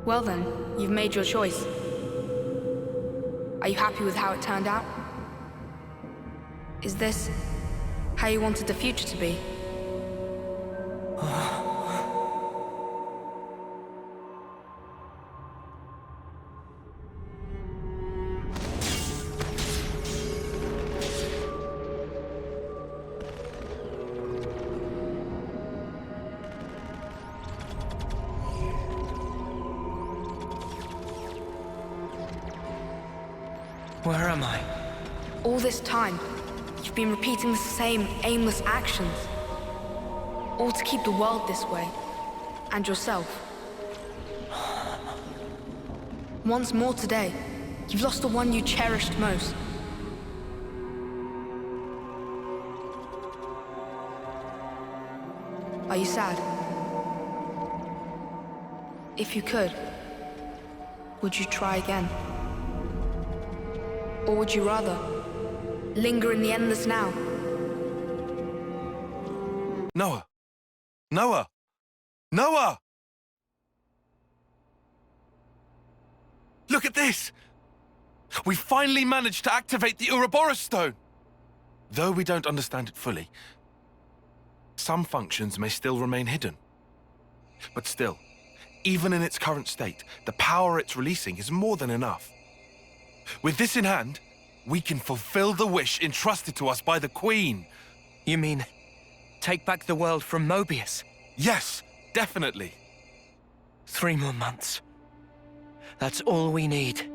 Well then, you've made your choice. Are you happy with how it turned out? Is this how you wanted the future to be? Where am I? All this time, you've been repeating the same aimless actions. All to keep the world this way, and yourself. Once more today, you've lost the one you cherished most. Are you sad? If you could, would you try again? Or would you rather linger in the endless now? Noah! Noah! Noah! Look at this! We finally managed to activate the Uroboros stone! Though we don't understand it fully, some functions may still remain hidden. But still, even in its current state, the power it's releasing is more than enough. With this in hand, we can fulfill the wish entrusted to us by the Queen. You mean, take back the world from Mobius? Yes, definitely. 3 more months. That's all we need.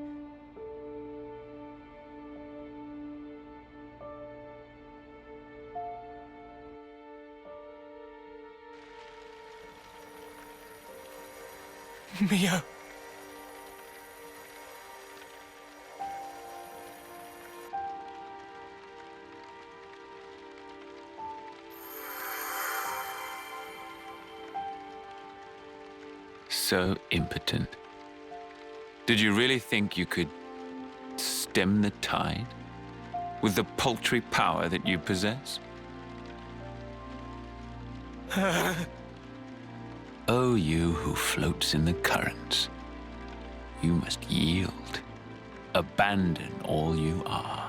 Mio. So impotent. Did you really think you could stem the tide with the paltry power that you possess? Oh, you who floats in the currents, you must yield, abandon all you are.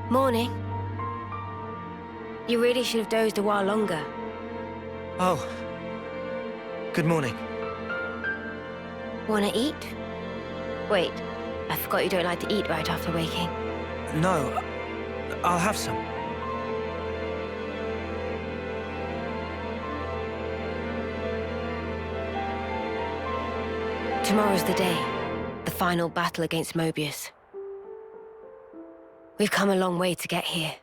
Morning. You really should have dozed a while longer. Oh. Good morning. Wanna eat? Wait, I forgot you don't like to eat right after waking. No, I'll have some. Tomorrow's the day. The final battle against Mobius. We've come a long way to get here.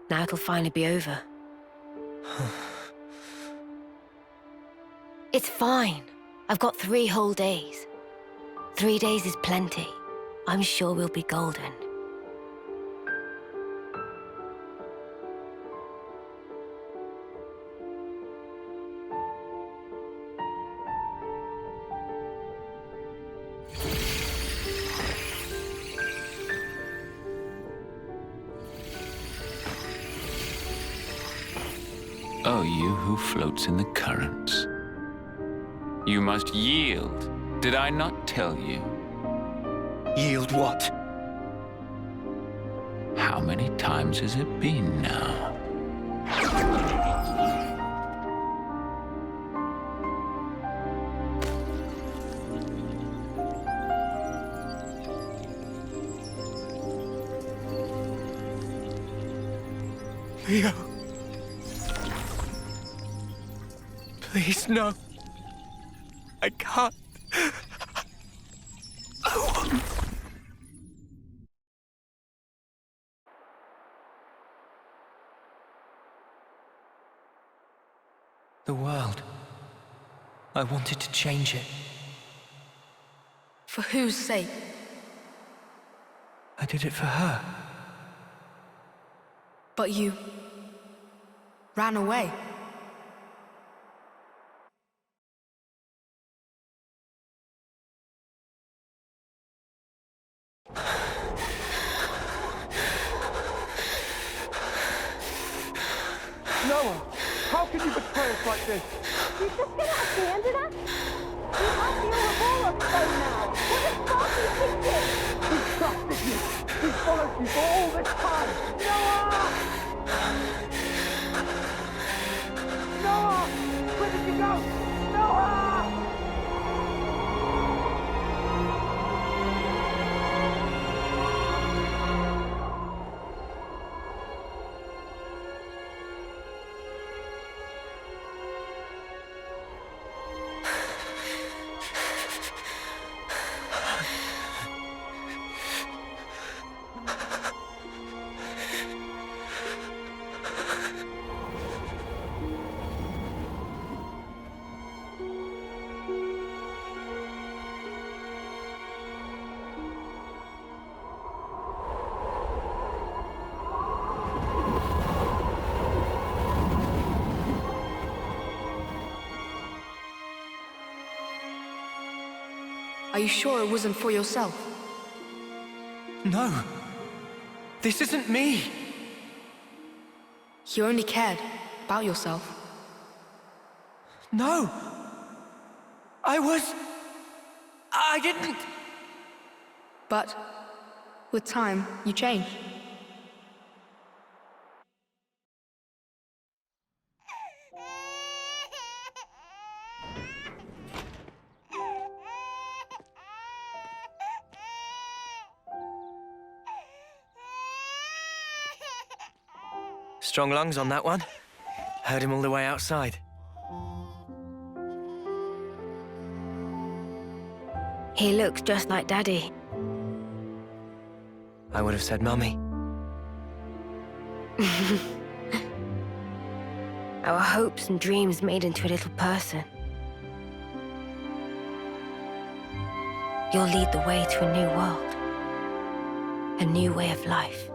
Now it'll finally be over. It's fine. I've got 3 whole days. 3 days is plenty. I'm sure we'll be golden. Oh, you who floats in the currents. You must yield. Did I not tell you? Yield what? How many times has it been now? Mio. Please, no. I can't. The world. I wanted to change it. For whose sake? I did it for her. But you ran away. How can you betray us like this? You're just gonna abandon us? We have the Uroboros stone now. What the fuck are you thinking? He trusted you. He followed you for all this time. Noah! Noah! Where did you go? Noah! Are you sure it wasn't for yourself? No. This isn't me. You only cared about yourself. No. I didn't. But with time, you changed. Strong lungs on that one. Heard him all the way outside. He looks just like Daddy. I would have said Mummy. Our hopes and dreams made into a little person. You'll lead the way to a new world. A new way of life.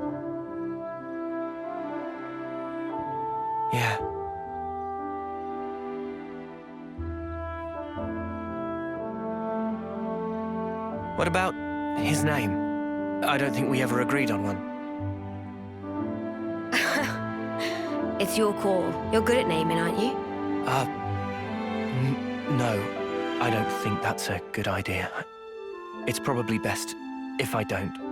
Yeah. What about his name? I don't think we ever agreed on one. It's your call. You're good at naming, aren't you? No. I don't think that's a good idea. It's probably best if I don't.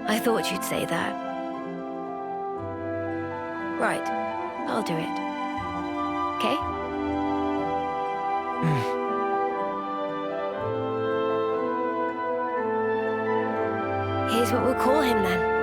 I thought you'd say that. Right. I'll do it. Okay? Here's what we'll call him then.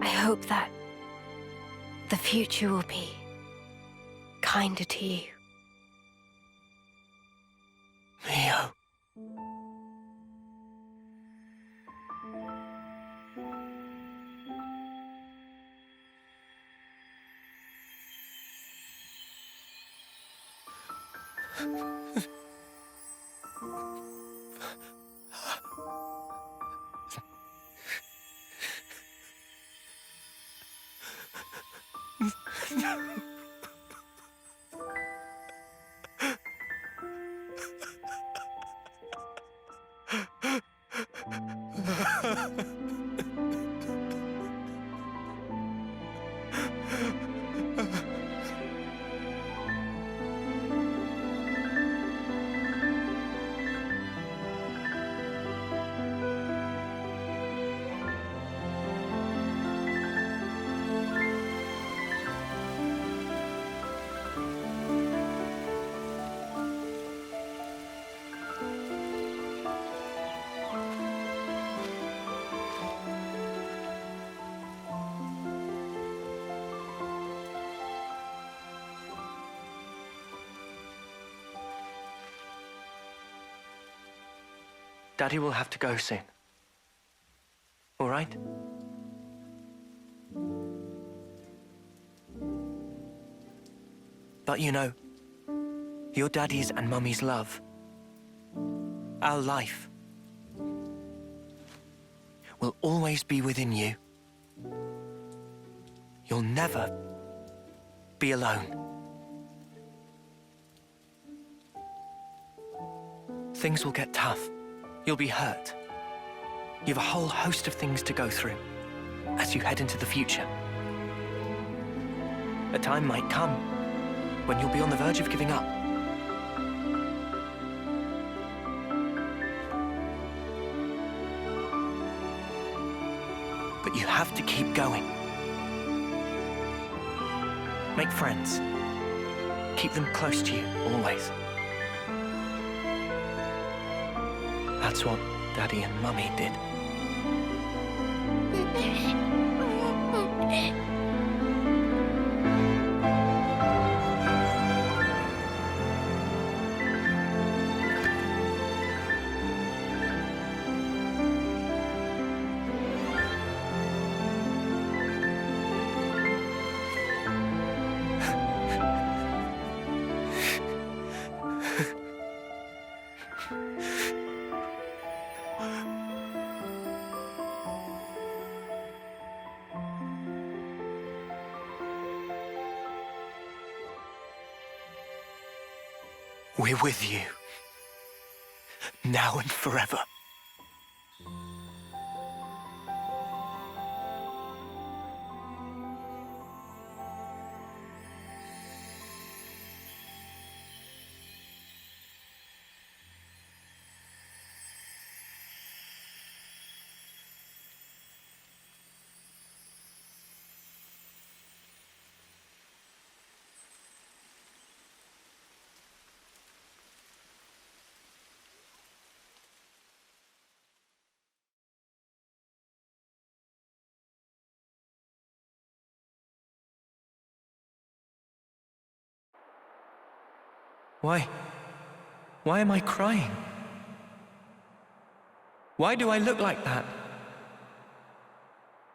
I hope that the future will be kinder to you. Mio. Daddy will have to go soon. All right? But you know, your daddy's and mummy's love, our life, will always be within you. You'll never be alone. Things will get tough. You'll be hurt. You have a whole host of things to go through as you head into the future. A time might come when you'll be on the verge of giving up. But you have to keep going. Make friends. Keep them close to you, always. That's what Daddy and Mummy did. We're with you, now and forever. Why am I crying? Why do I look like that?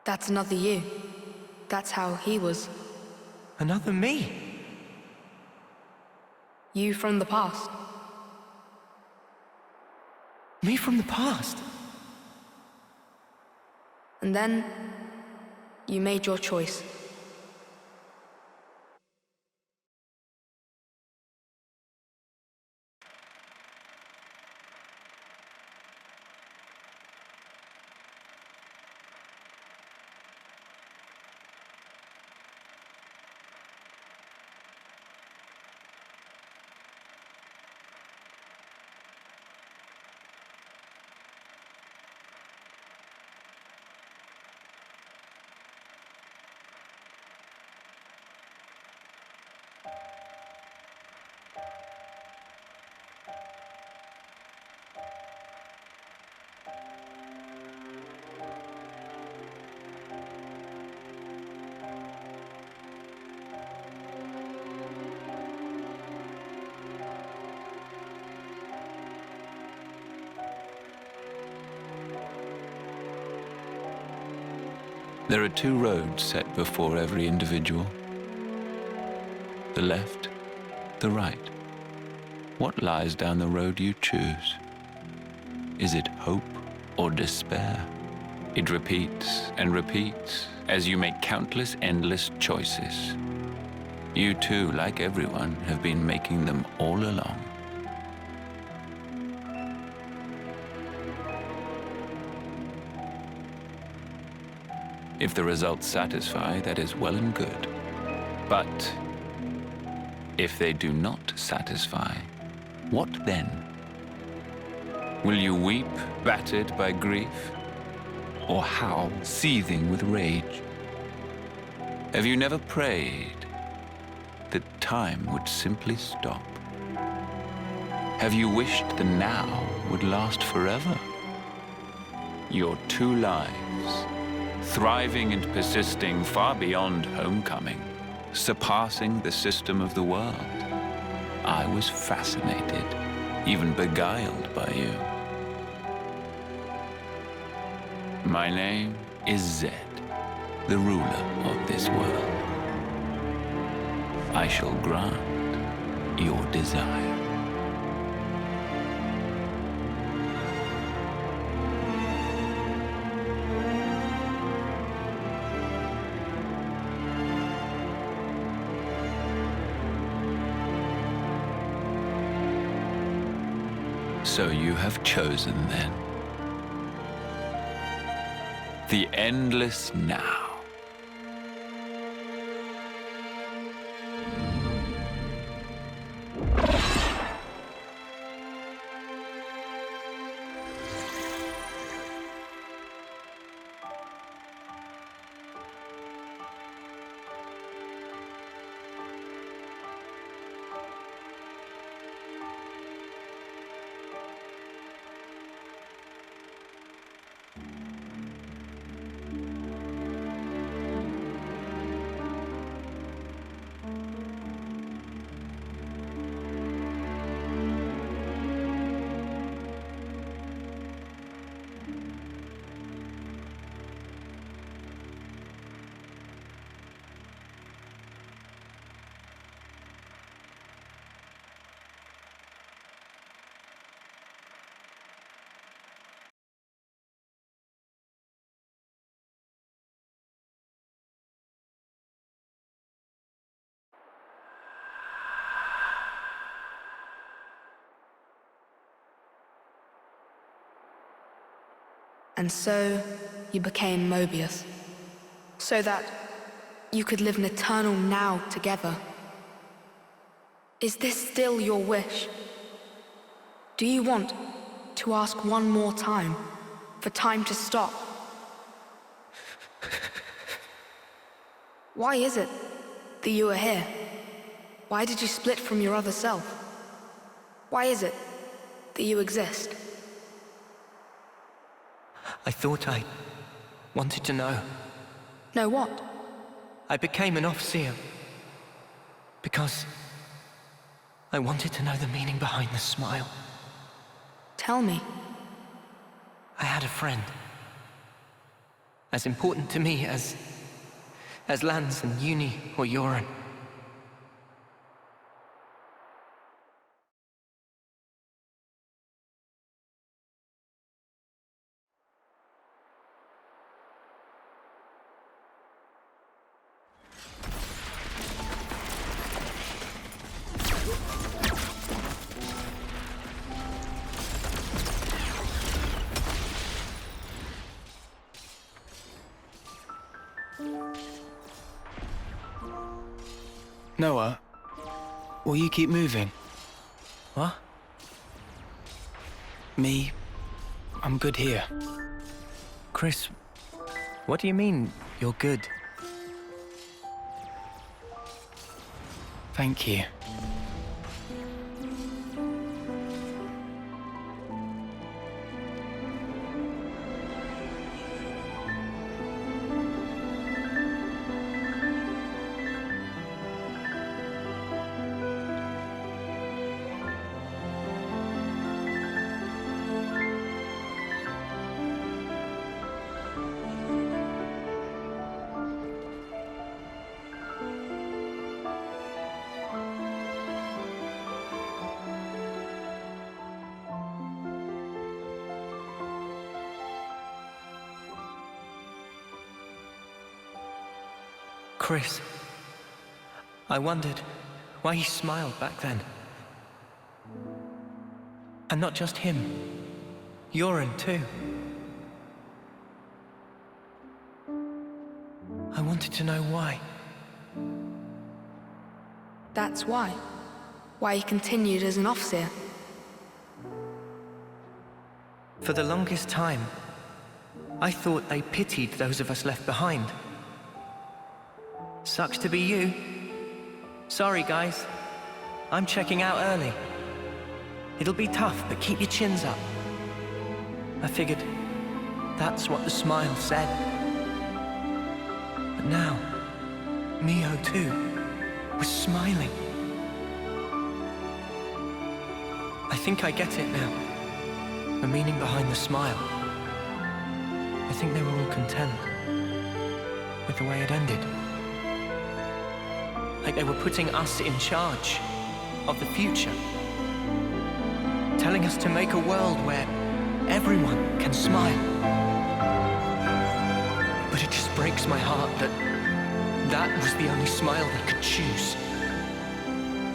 That's another you. That's how he was. Another me? You from the past. Me from the past? And then, you made your choice. There are two roads set before every individual. The left, the right. What lies down the road you choose? Is it hope or despair? It repeats and repeats as you make countless endless choices. You too, like everyone, have been making them all along. If the results satisfy, that is well and good. But if they do not satisfy, what then? Will you weep, battered by grief, or howl, seething with rage? Have you never prayed that time would simply stop? Have you wished the now would last forever? Your two lives, thriving and persisting far beyond homecoming, surpassing the system of the world. I was fascinated, even beguiled by you. My name is Zed, the ruler of this world. I shall grant your desire. So you have chosen, then. The endless now. And so you became Mobius, so that you could live an eternal now together. Is this still your wish? Do you want to ask one more time, for time to stop? Why is it that you are here? Why did you split from your other self? Why is it that you exist? I thought I wanted to know. Know what? I became an Overseer because I wanted to know the meaning behind the smile. Tell me. I had a friend, as important to me as Lance and Uni or Joran. Noah, will you keep moving? What? Me, I'm good here. Chris, what do you mean, you're good? Thank you. Chris, I wondered why he smiled back then. And not just him, Joran too. I wanted to know why. That's why. Why he continued as an Overseer. For the longest time, I thought they pitied those of us left behind. Sucks to be you. Sorry, guys. I'm checking out early. It'll be tough, but keep your chins up. I figured that's what the smile said. But now, Mio too was smiling. I think I get it now. The meaning behind the smile. think they were all content with the way it ended. Like they were putting us in charge of the future. Telling us to make a world where everyone can smile. But it just breaks my heart that that was the only smile they could choose.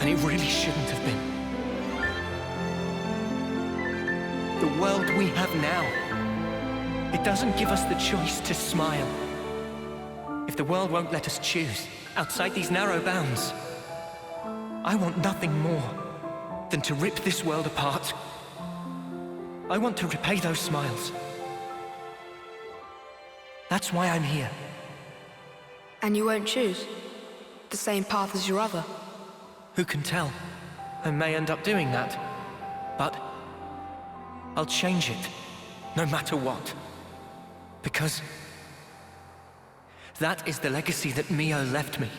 And it really shouldn't have been. The world we have now, it doesn't give us the choice to smile. If the world won't let us choose, outside these narrow bounds, I want nothing more than to rip this world apart. I want to repay those smiles. That's why I'm here. And you won't choose the same path as your other? Who can tell? I may end up doing that. But I'll change it, no matter what. Because that is the legacy that Mio left me.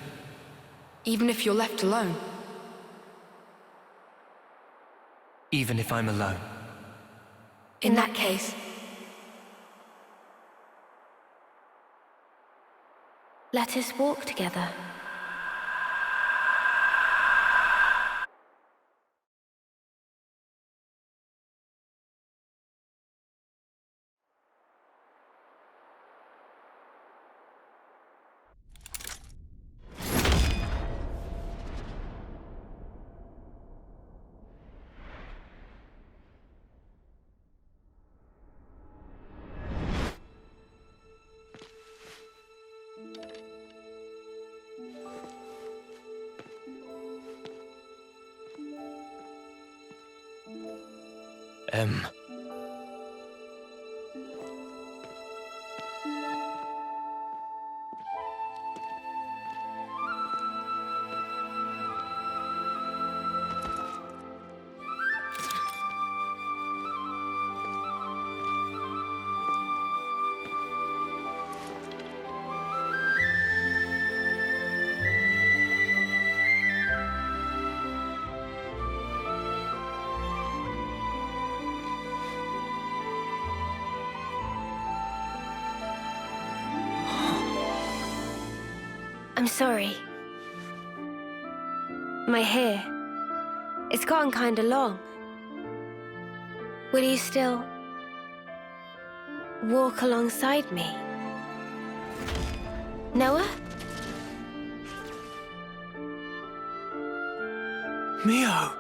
Even if you're left alone? Even if I'm alone. In that case, let us walk together. I'm sorry. My hair, it's gotten kinda long. Will you still walk alongside me? Noah? Mio!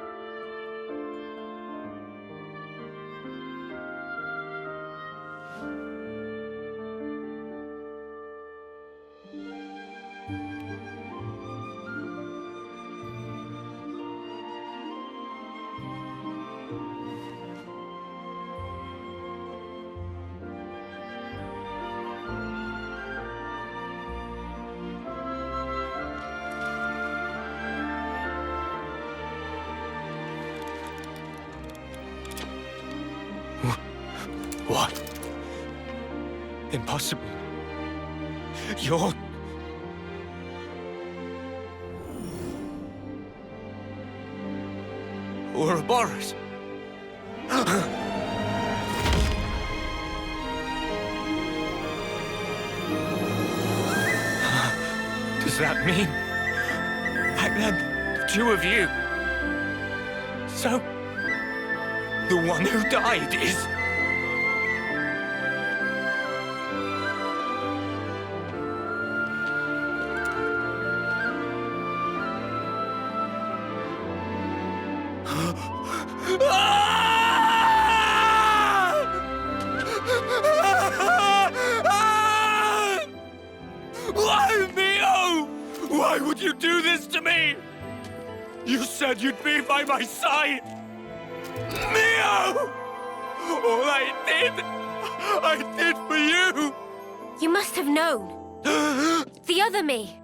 What? Impossible. You're... Uroboros. Does that mean... back then, the two of you... So... the one who died is... Why, Mio? Why would you do this to me? You said you'd be by my side. Mio! All I did for you. You must have known. The other me.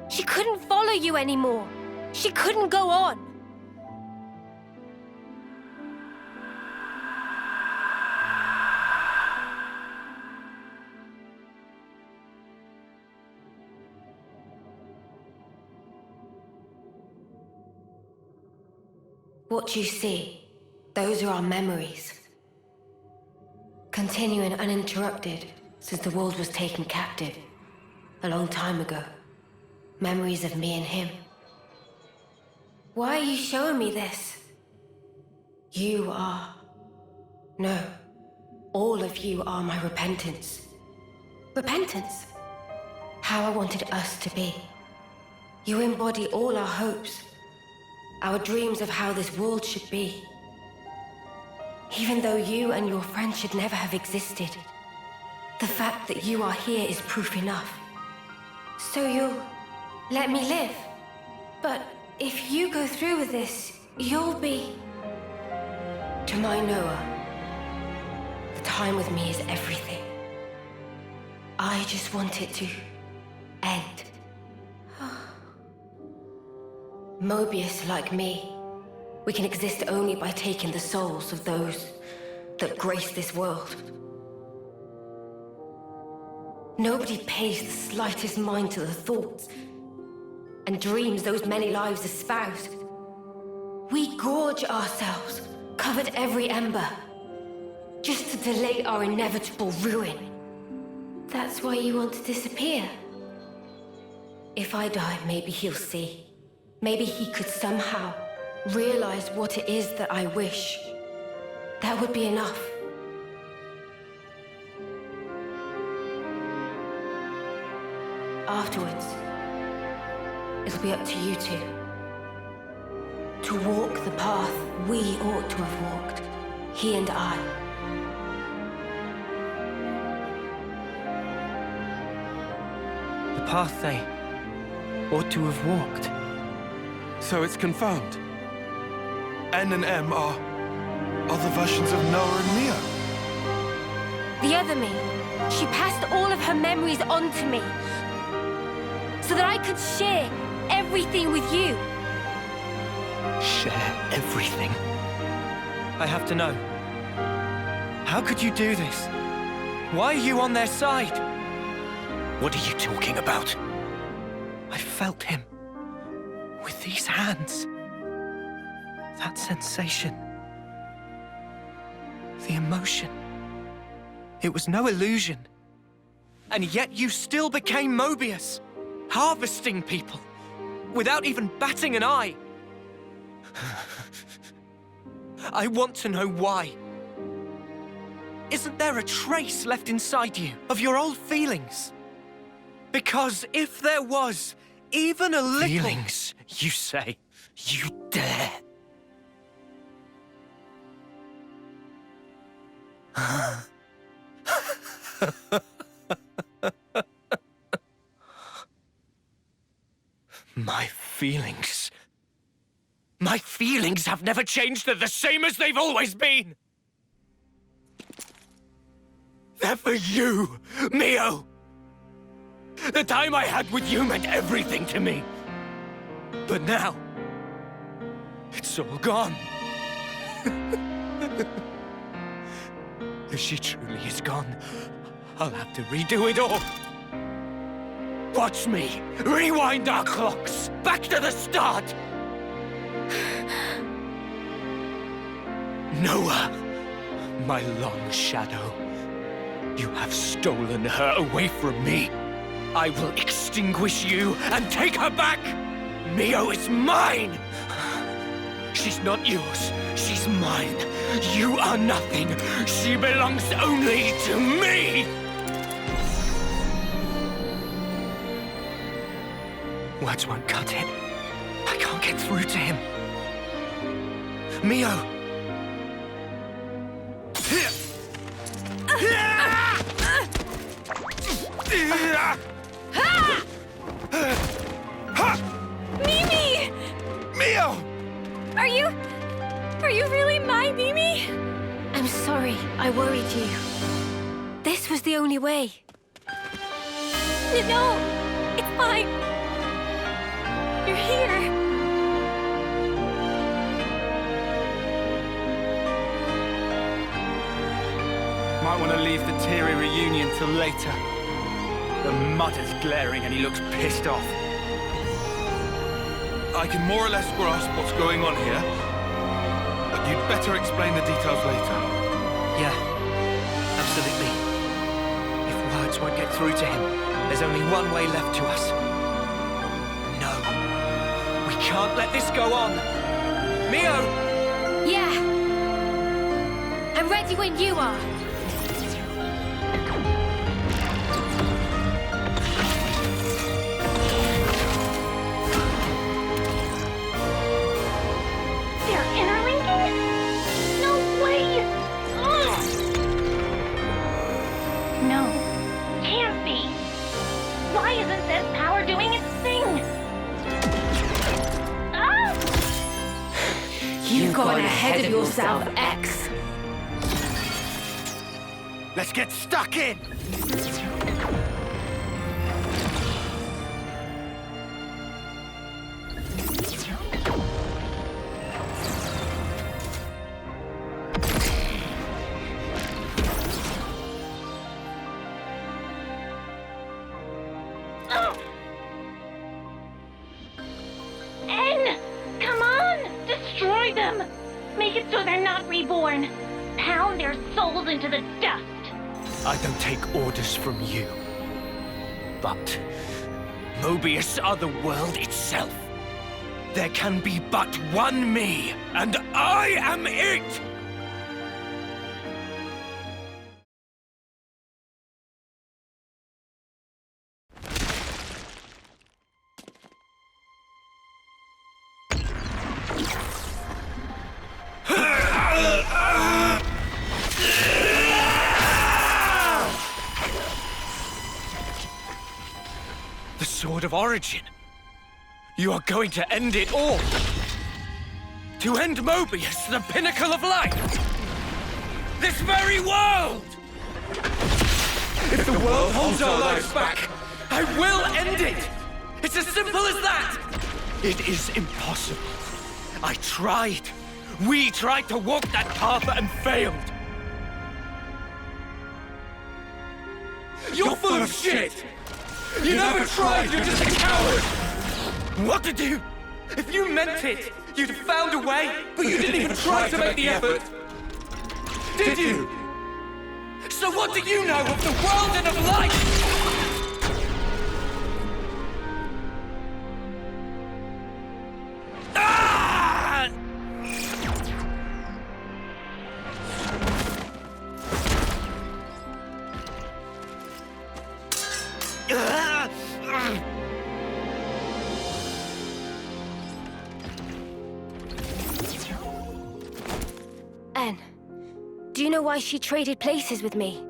She couldn't follow you anymore. She couldn't go on. What you see, those are our memories. continuing uninterrupted since the world was taken captive. A long time ago. Memories of me and him. Why are you showing me this? You are... No. All of you are my repentance. Repentance? How I wanted us to be. You embody all our hopes. Our dreams of how this world should be. Even though you and your friends should never have existed. The fact that you are here is proof enough. So you'll let me live. But if you go through with this, you'll be... To my Noah, the time with me is everything. I just want it to end. Mobius, like me, we can exist only by taking the souls of those that grace this world. Nobody pays the slightest mind to the thoughts and dreams those many lives espouse. We gorge ourselves, covered every ember, just to delay our inevitable ruin. That's why you want to disappear. If I die, maybe he'll see. Maybe he could somehow realize what it is that I wish. That would be enough. Afterwards, it'll be up to you two. To walk the path we ought to have walked, he and I. The path they ought to have walked. So it's confirmed. N and M are other versions of Noah and Mio. The other me, she passed all of her memories on to me. So that I could share everything with you. Share everything? I have to know. How could you do this? Why are you on their side? What are you talking about? I felt him. With these hands. That sensation. The emotion. It was no illusion. And yet you still became Mobius. Harvesting people. Without even batting an eye. I want to know why. Isn't there a trace left inside you of your old feelings? Because if there was even a little... Feelings, you say? You dare? My feelings... My feelings have never changed. They're the same as they've always been. They're for you, Mio. The time I had with you meant everything to me. But now, it's all gone. If she truly is gone, I'll have to redo it all. Watch me rewind our clocks back to the start. Noah, my long shadow, you have stolen her away from me. I will extinguish you and take her back! Mio is mine! She's not yours, she's mine. You are nothing. She belongs only to me! Words won't cut it. I can't get through to him. Mio! Mimi! Mio! Are you really my Mimi? I'm sorry, I worried you. This was the only way. No, it's fine. You're here. Might want to leave the teary reunion till later. The mud is glaring and he looks pissed off. I can more or less grasp what's going on here, but you'd better explain the details later. Yeah, Absolutely. If words won't get through to him, there's only one way left to us. No. We can't let this go on. Mio! Yeah. I'm ready when you are. They're interlinking? No way! Ugh. No, can't be. Why isn't this power doing its thing? Ah! You've gone ahead of yourself, X. Let's get stuck in! Oh. N! Come on! Destroy them! Make it so they're not reborn. Pound their souls into the dust. I don't take orders from you. But Mobius are the world itself. There can be but one me, and I am it! The Sword of Origin. You are going to end it all. To end Mobius, the pinnacle of life. This very world! If the world holds our lives back, I will end it! It's as simple as that! It is impossible. I tried. We tried to walk that path and failed. You're full of shit! You never tried, you're just a coward! What did you? If you meant it, you'd have found a way, but you didn't even try to make the effort! Did you? So what do you know of the world and of life? Ah! N, do you know why she traded places with me?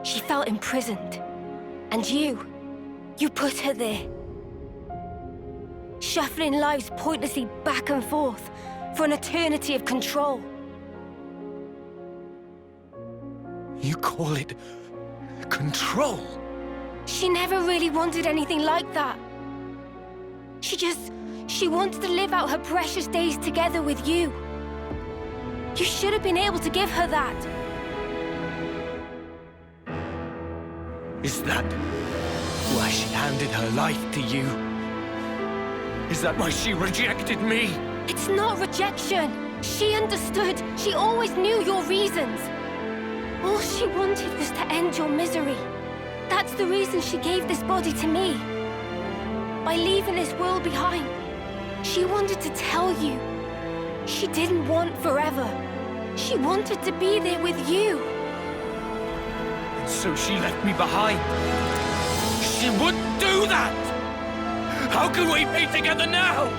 She felt imprisoned. And you put her there. Shuffling lives pointlessly back and forth for an eternity of control. You call it control? She never really wanted anything like that. She wanted to live out her precious days together with you. You should have been able to give her that. Is that why she handed her life to you? Is that why she rejected me? It's not rejection. She understood. She always knew your reasons. All she wanted was to end your misery. That's the reason she gave this body to me. By leaving this world behind, she wanted to tell you. She didn't want forever. She wanted to be there with you. And so she left me behind. She wouldn't do that! How can we be together now?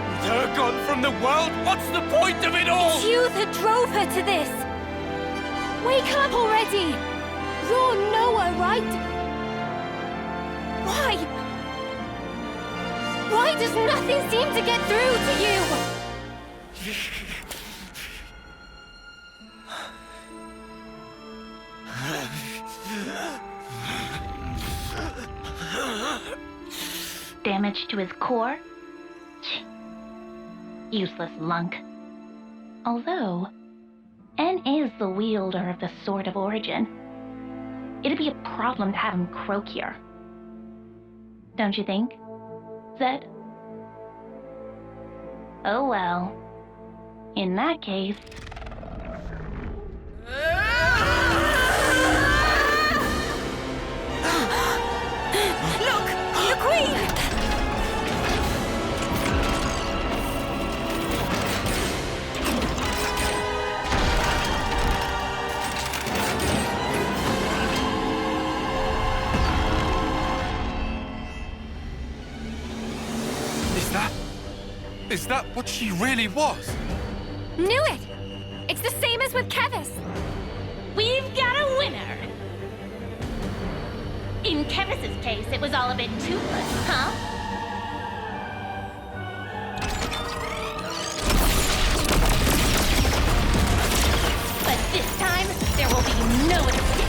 With her gone from the world, what's the point of it all? It's you that drove her to this. Wake up already! You're Noah, right? Why? Why does nothing seem to get through to you? Damage to his core? Useless lunk. Although, N is the wielder of the Sword of Origin. It'd be a problem to have him croak here. Don't you think, Zed? Oh well. In that case, Is that what she really was? Knew it! It's the same as with Kevis. We've got a winner! In Kevis's case, it was all a bit toothless, huh? But this time, there will be no escape.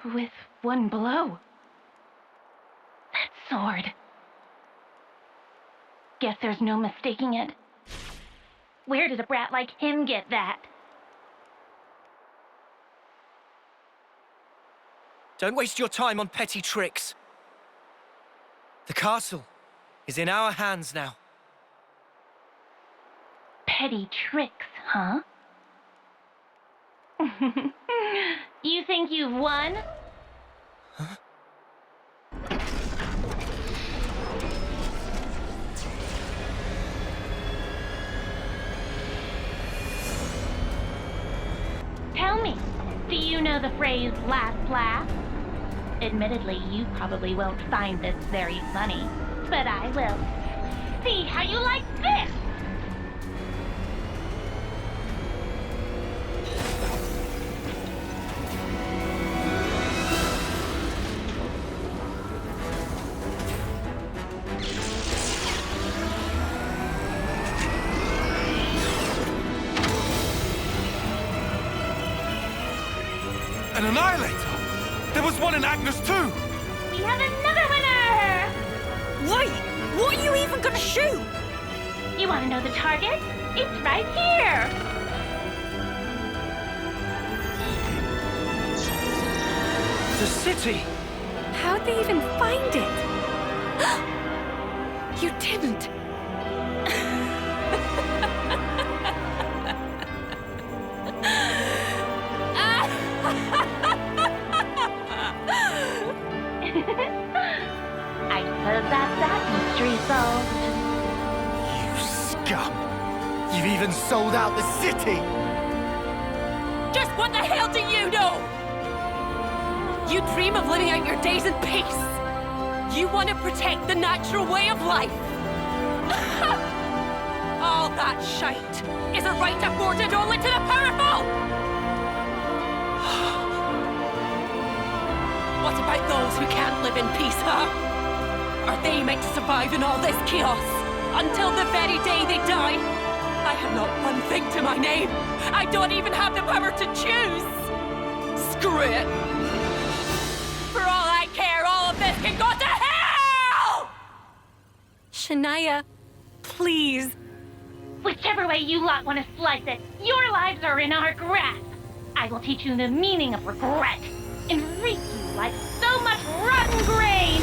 With one blow. That sword. Guess there's no mistaking it. Where did a brat like him get that? Don't waste your time on petty tricks. The castle is in our hands now. Petty tricks, huh? You think you've won? Huh? Tell me, do you know the phrase last laugh? Admittedly, you probably won't find this very funny, but I will. See how you like this! An annihilator! There was one in Agnes too! We have another winner! Wait! What are you even gonna shoot? You want to know the target? It's right here! The city! How'd they even find it? You didn't. I suppose that's that mystery solved. You scum! You've even sold out the city! Just what the hell do you know? You dream of living out your days in peace. You want to protect the natural way of life. All that shite is a right afforded only to the powerful. What about those who can't live in peace, huh? Are they meant to survive in all this chaos until the very day they die? I have not one thing to my name. I don't even have the power to choose. Screw it. For all I care, all of this can go to hell! Shania, please. Whichever way you lot want to slice it, your lives are in our grasp. I will teach you the meaning of regret and reap you like so much rotten grain.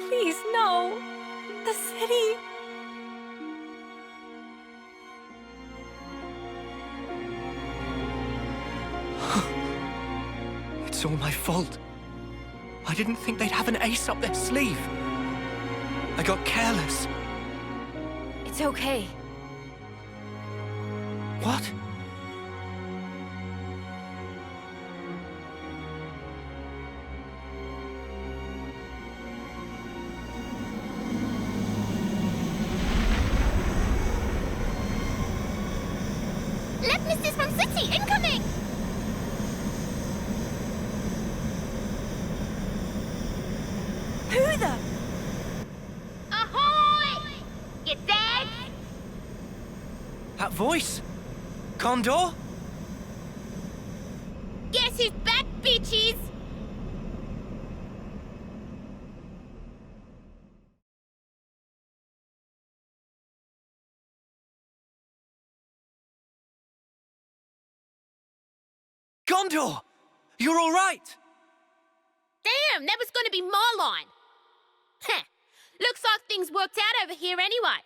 Please, no. The city. It's all my fault. I didn't think they'd have an ace up their sleeve. I got careless. It's okay. What? Left Mrs. from City, incoming! Who the? Ahoy! You dead? That voice? Condor? Guess who's back, bitches? Gondor! You're all right! Damn, that was gonna be my line. Heh, looks like things worked out over here anyway.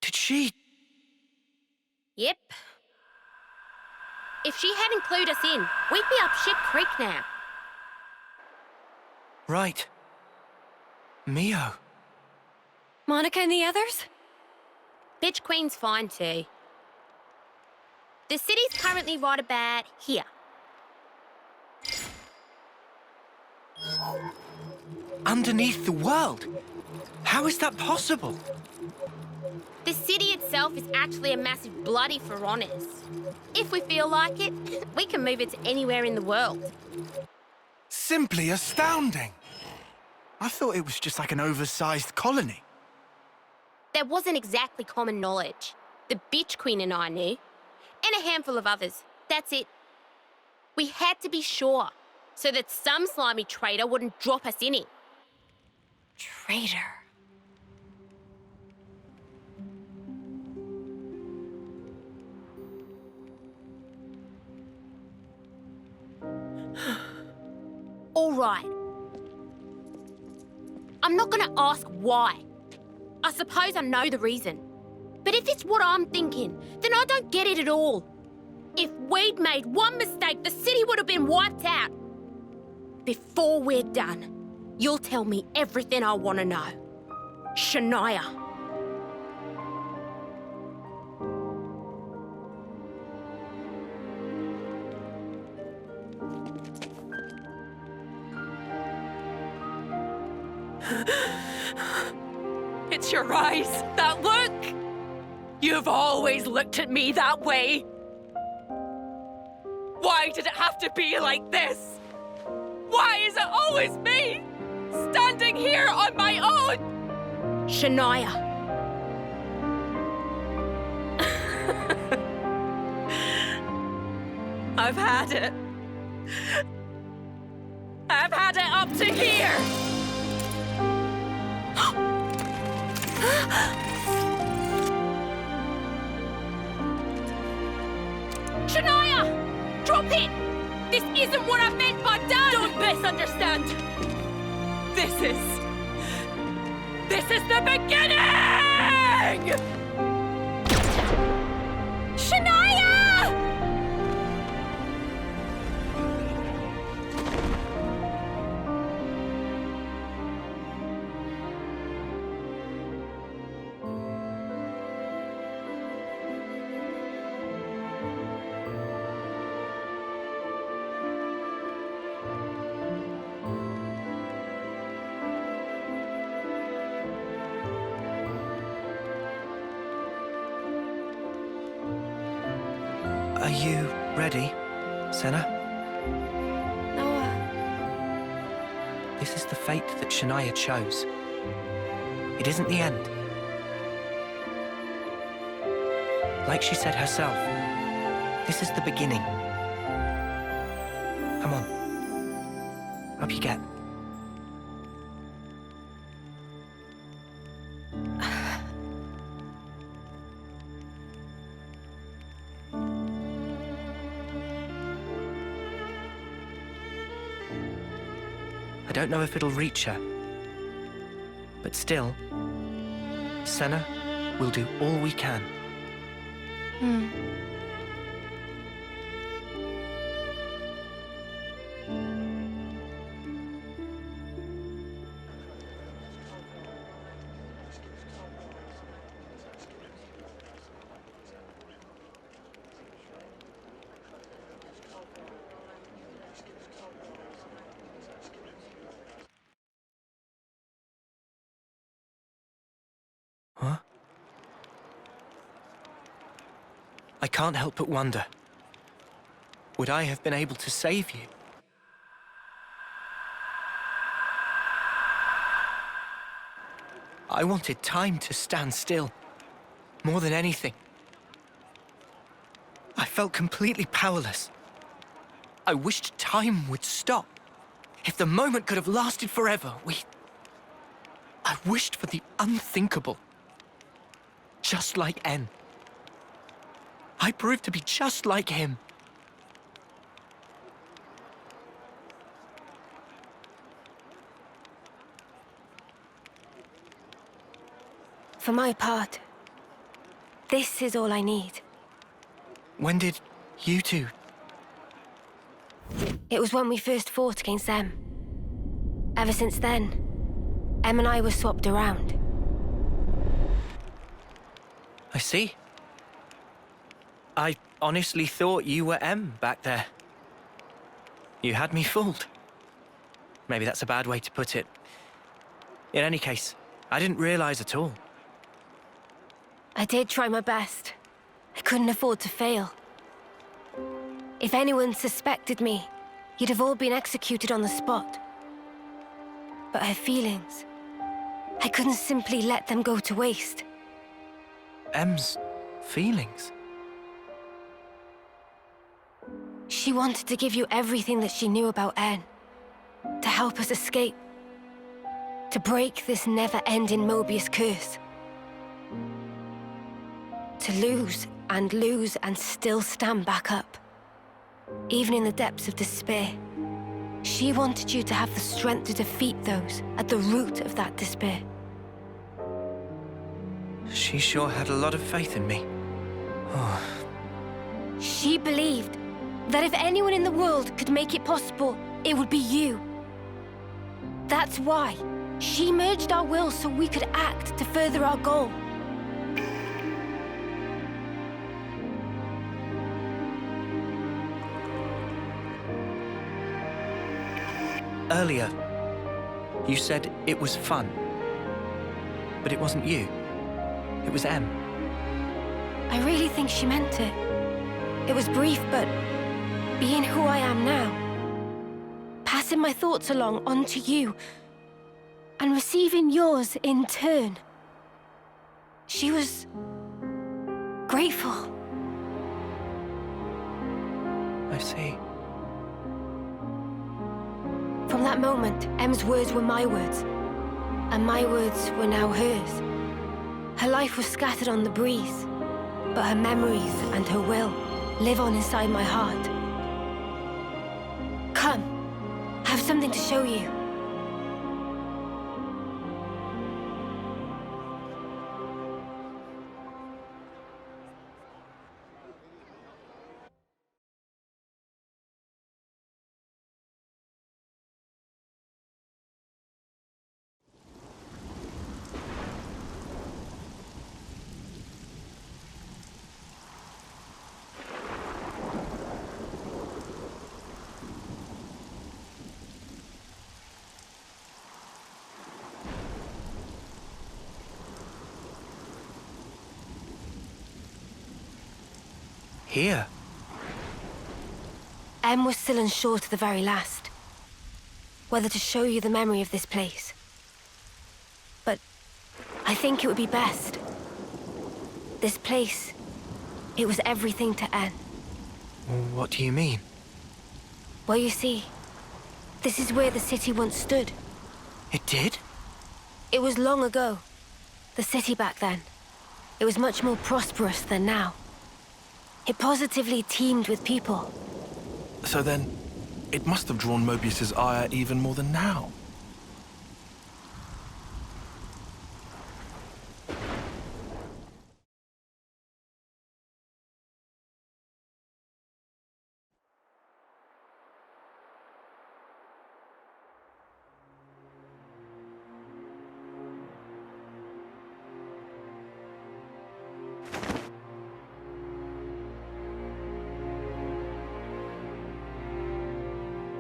Did she... Yep. If she hadn't clued us in, we'd be up shit creek now. Right. Mio. Monica and the others? Bitch Queen's fine too. The city's currently right about here. Underneath the world? How is that possible? The city itself is actually a massive bloody for honest. If we feel like it, we can move it to anywhere in the world. Simply astounding. I thought it was just like an oversized colony. That wasn't exactly common knowledge. The Bitch Queen and I knew. And a handful of others. That's it. We had to be sure, so that some slimy traitor wouldn't drop us in it. Traitor. All right. I'm not gonna ask why. I suppose I know the reason. But if it's what I'm thinking, then I don't get it at all. If we'd made one mistake, the city would have been wiped out. Before we're done, you'll tell me everything I want to know. Shania. It's your eyes, that look! You've always looked at me that way. Why did it have to be like this? Why is it always me, standing here on my own? Shania. I've had it. I've had it up to here. Shania! Drop it! This isn't what I meant by done! Don't misunderstand. This is the beginning! Shania! Are you ready, Senna? Noah. This is the fate that Shania chose. It isn't the end. Like she said herself, this is the beginning. Come on. Up you get. I don't know if it'll reach her. But still, Senna will do all we can. I can't help but wonder, would I have been able to save you? I wanted time to stand still, more than anything. I felt completely powerless. I wished time would stop. If the moment could have lasted forever, I wished for the unthinkable. Just like N. I proved to be just like him. For my part, this is all I need. When did you two? It was when we first fought against them. Ever since then, Em and I were swapped around. I see. I honestly thought you were M back there. You had me fooled. Maybe that's a bad way to put it. In any case, I didn't realize at all. I did try my best. I couldn't afford to fail. If anyone suspected me, you'd have all been executed on the spot. But her feelings, I couldn't simply let them go to waste. M's feelings? She wanted to give you everything that she knew about N, to help us escape, to break this never-ending Mobius curse. To lose and still stand back up, even in the depths of despair. She wanted you to have the strength to defeat those at the root of that despair. She sure had a lot of faith in me. Oh. She believed that if anyone in the world could make it possible, it would be you. That's why she merged our wills so we could act to further our goal. Earlier, you said it was fun. But it wasn't you. It was M. I really think she meant it. It was brief, but being who I am now, passing my thoughts along onto you, and receiving yours in turn. She was grateful. I see. From that moment, M's words were my words, and my words were now hers. Her life was scattered on the breeze, but her memories and her will live on inside my heart. Come, I have something to show you. Here? M was still unsure to the very last whether to show you the memory of this place. But I think it would be best. This place, it was everything to N. What do you mean? Well, you see, this is where the city once stood. It did? It was long ago. The city back then. It was much more prosperous than now. It positively teemed with people. So then, it must have drawn Mobius's ire even more than now.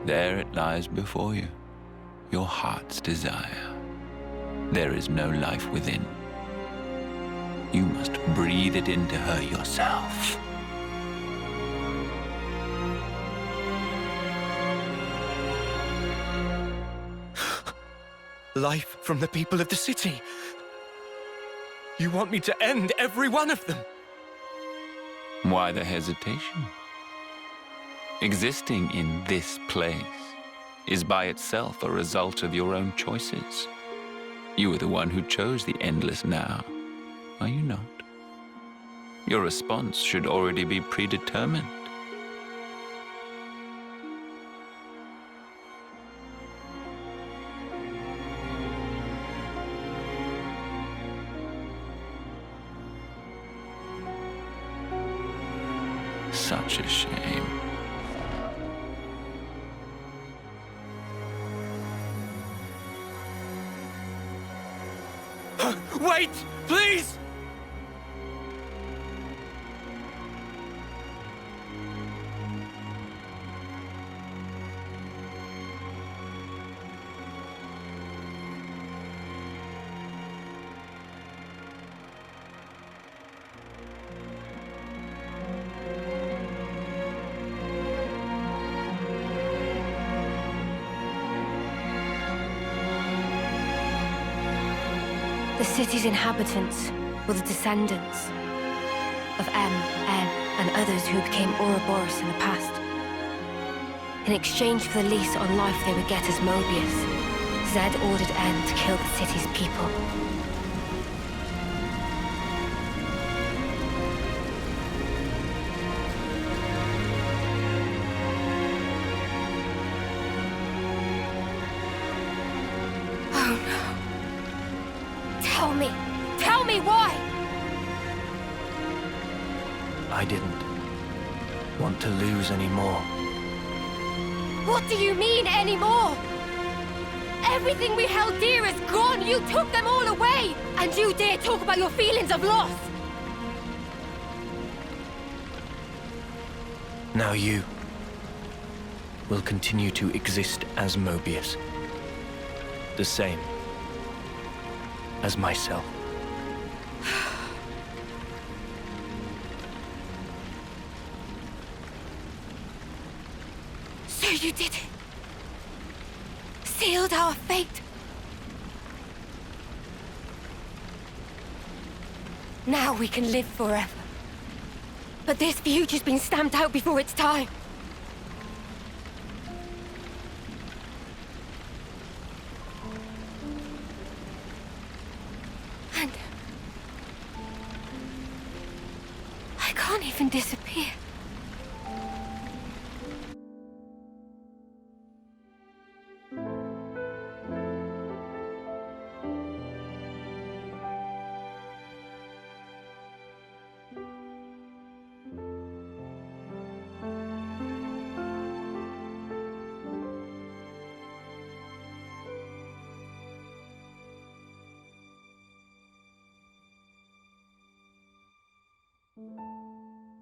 There it lies before you, your heart's desire. There is no life within. You must breathe it into her yourself. life from the people of the city. You want me to end every one of them. Why the hesitation? Existing in this place is by itself a result of your own choices. You were the one who chose the endless now, are you not? Your response should already be predetermined. Such a shame. Wait, please! The city's inhabitants were the descendants of M, N, and others who became Uroboros in the past. In exchange for the lease on life they would get as Mobius, Zed ordered N to kill the city's people. Tell me why! I didn't want to lose any more. What do you mean, anymore? Everything we held dear is gone! You took them all away! And you dare talk about your feelings of loss! Now you will continue to exist as Mobius. The same as myself. So you did it. Sealed our fate. Now we can live forever. But this future's been stamped out before its time. And I can't even disappear.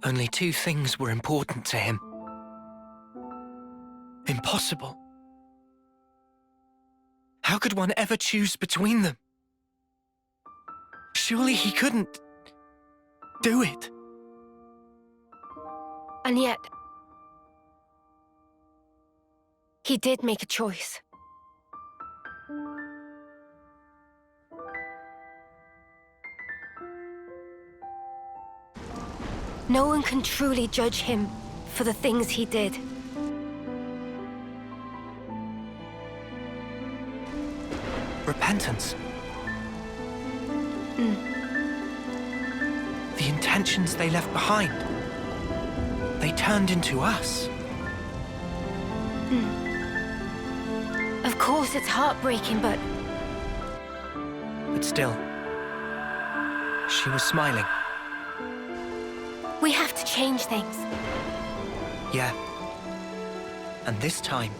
Only two things were important to him. Impossible. How could one ever choose between them? Surely he couldn't do it. And yet, he did make a choice. No one can truly judge him for the things he did. Repentance. The intentions they left behind. They turned into us. Of course, it's heartbreaking, but still, she was smiling. we have to change things. Yeah. And this time,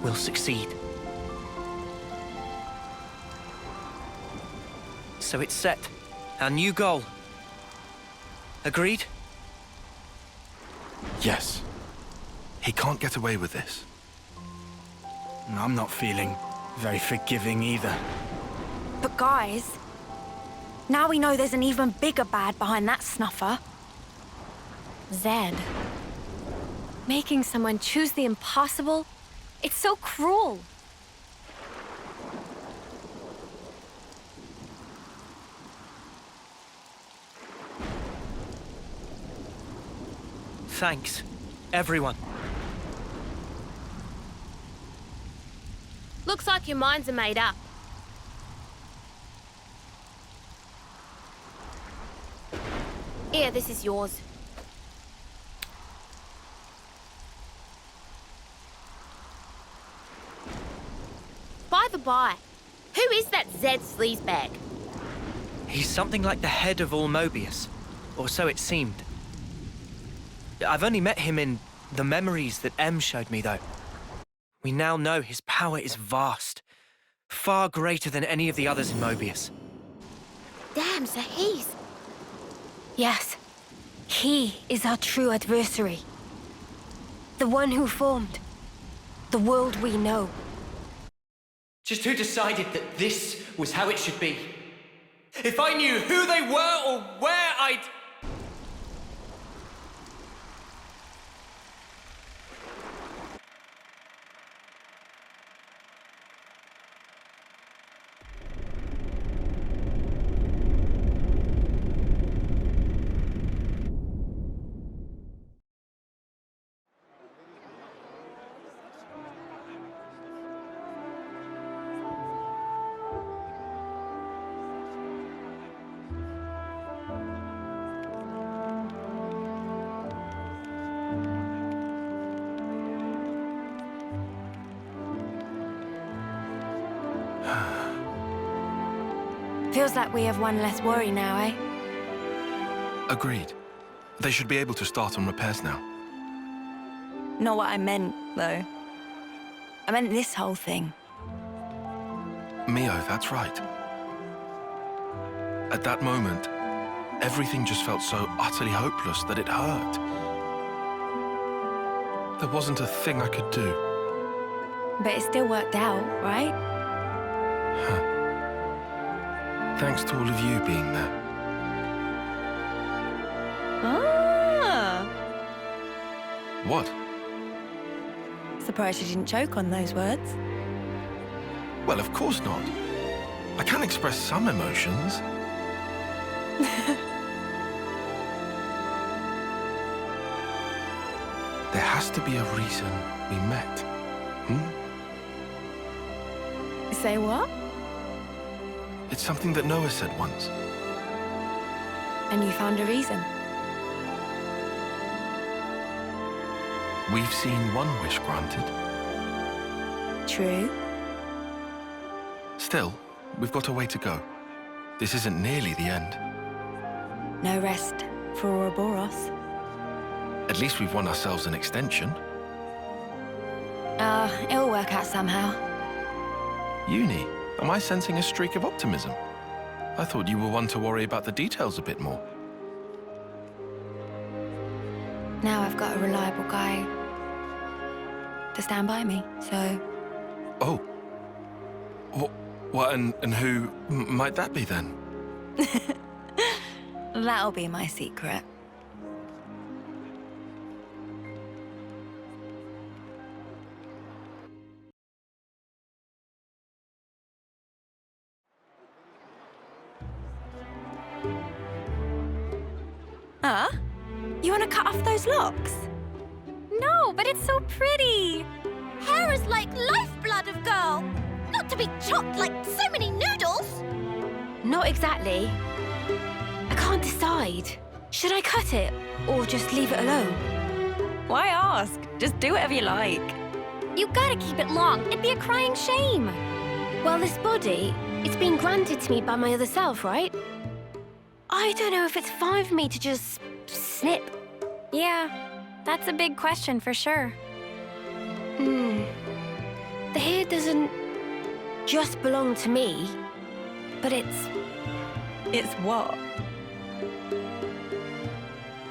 we'll succeed. So it's set. Our new goal. Agreed? Yes. He can't get away with this. I'm not feeling very forgiving either. But guys, now we know there's an even bigger bad behind that snuffer. Zed. Making someone choose the impossible? It's so cruel. Thanks, everyone. Looks like your minds are made up. Here, this is yours. By the by, who is that Zed sleazebag? He's something like the head of all Mobius, or so it seemed. I've only met him in the memories that M showed me, though. We now know his power is vast, far greater than any of the others in Mobius. Damn, so he's... Yes, he is our true adversary. The one who formed the world we know. Just who decided that this was how it should be? If I knew who they were or where I'd... Feels like we have one less worry now, eh? Agreed. They should be able to start on repairs now. Not what I meant, though. I meant this whole thing. Mio, that's right. At that moment, everything just felt so utterly hopeless that it hurt. There wasn't a thing I could do. But it still worked out, right? Huh. Thanks to all of you being there. Ah! What? Surprised you didn't choke on those words. Well, of course not. I can express some emotions. There has to be a reason we met. Say what? It's something that Noah said once. And you found a reason. We've seen one wish granted. True. Still, we've got a way to go. This isn't nearly the end. No rest for Uroboros. At least we've won ourselves an extension. It'll work out somehow. Uni, am I sensing a streak of optimism? I thought you were one to worry about the details a bit more. Now I've got a reliable guy to stand by me, so... Oh. What, and who might that be then? That'll be my secret. Huh? You want to cut off those locks? No, but it's so pretty. Hair is like lifeblood of girl. Not to be chopped like so many noodles. Not exactly. I can't decide. Should I cut it or just leave it alone? Why ask? Just do whatever you like. You gotta keep it long. It'd be a crying shame. Well, this body, it's been granted to me by my other self, right? I don't know if it's fine for me to just snip. Yeah, that's a big question for sure. The hair doesn't just belong to me, but it's what?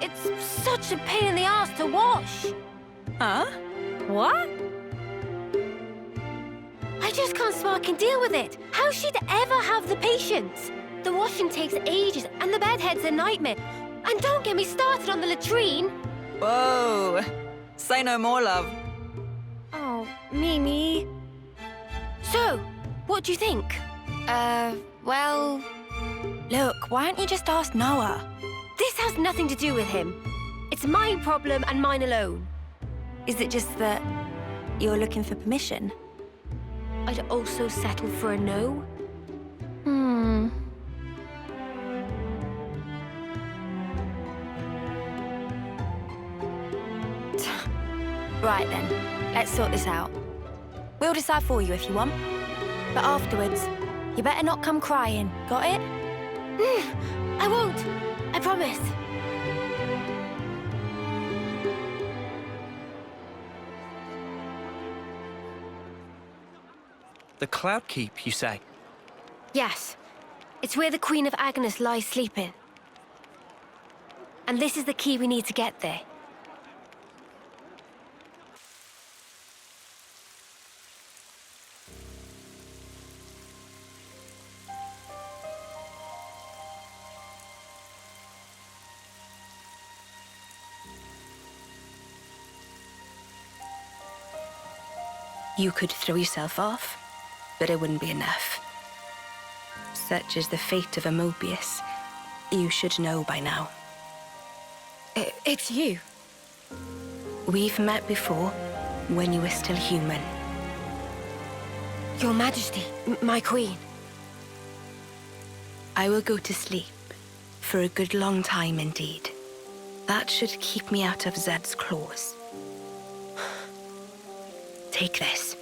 It's such a pain in the ass to wash. Huh? What? I just can't spark and deal with it. How she'd ever have the patience? The washing takes ages, and the bedhead's a nightmare. And don't get me started on the latrine. Whoa. Say no more, love. Oh, Mimi. So, what do you think? Well... Look, why don't you just ask Noah? This has nothing to do with him. It's my problem and mine alone. Is it just that you're looking for permission? I'd also settle for a no. Right then, let's sort this out. We'll decide for you if you want. But afterwards, you better not come crying, got it? I won't. I promise. The Cloud Keep, you say? Yes. It's where the Queen of Agnes lies sleeping. And this is the key we need to get there. You could throw yourself off, but it wouldn't be enough. Such is the fate of a Mobius. You should know by now. It's you. We've met before, when you were still human. Your Majesty, my Queen. I will go to sleep, for a good long time indeed. That should keep me out of Zed's claws. Take this.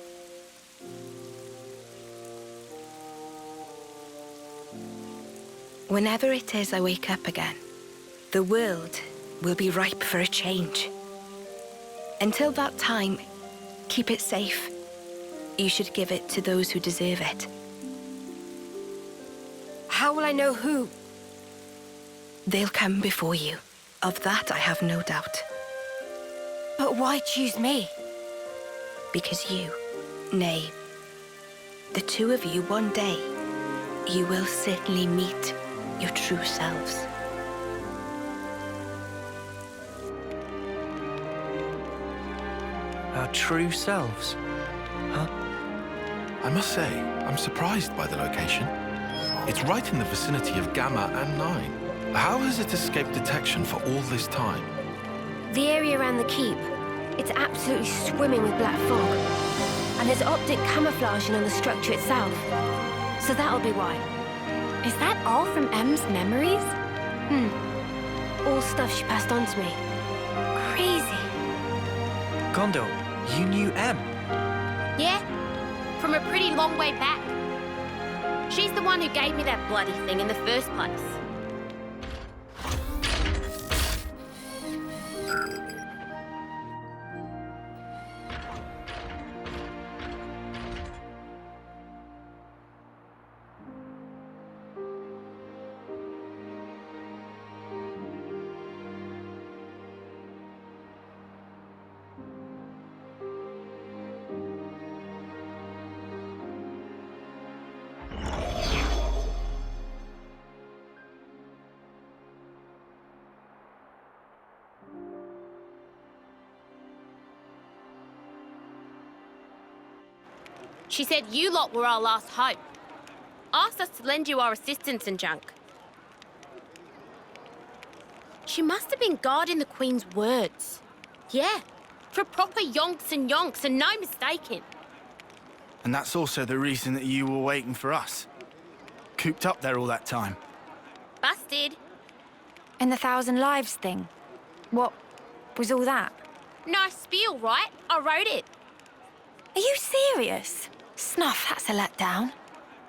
Whenever it is I wake up again, the world will be ripe for a change. Until that time, keep it safe. You should give it to those who deserve it. How will I know who? They'll come before you. Of that I have no doubt. But why choose me? Because you, nay, the two of you one day, you will certainly meet your true selves. Our true selves? Huh? I must say, I'm surprised by the location. It's right in the vicinity of Gamma and 9. How has it escaped detection for all this time? The area around the keep. It's absolutely swimming with black fog. And there's optic camouflaging on the structure itself. So that'll be why. Is that all from M's memories? All stuff she passed on to me. Crazy. Gondor, you knew M? Yeah, from a pretty long way back. She's the one who gave me that bloody thing in the first place. She said you lot were our last hope. Asked us to lend you our assistance and junk. She must have been guarding the Queen's words. Yeah, for proper yonks and no mistaking. And that's also the reason that you were waiting for us. Cooped up there all that time. Busted. And the 1,000 lives thing? What was all that? Nice spiel, right? I wrote it. Are you serious? Snuff, that's a letdown.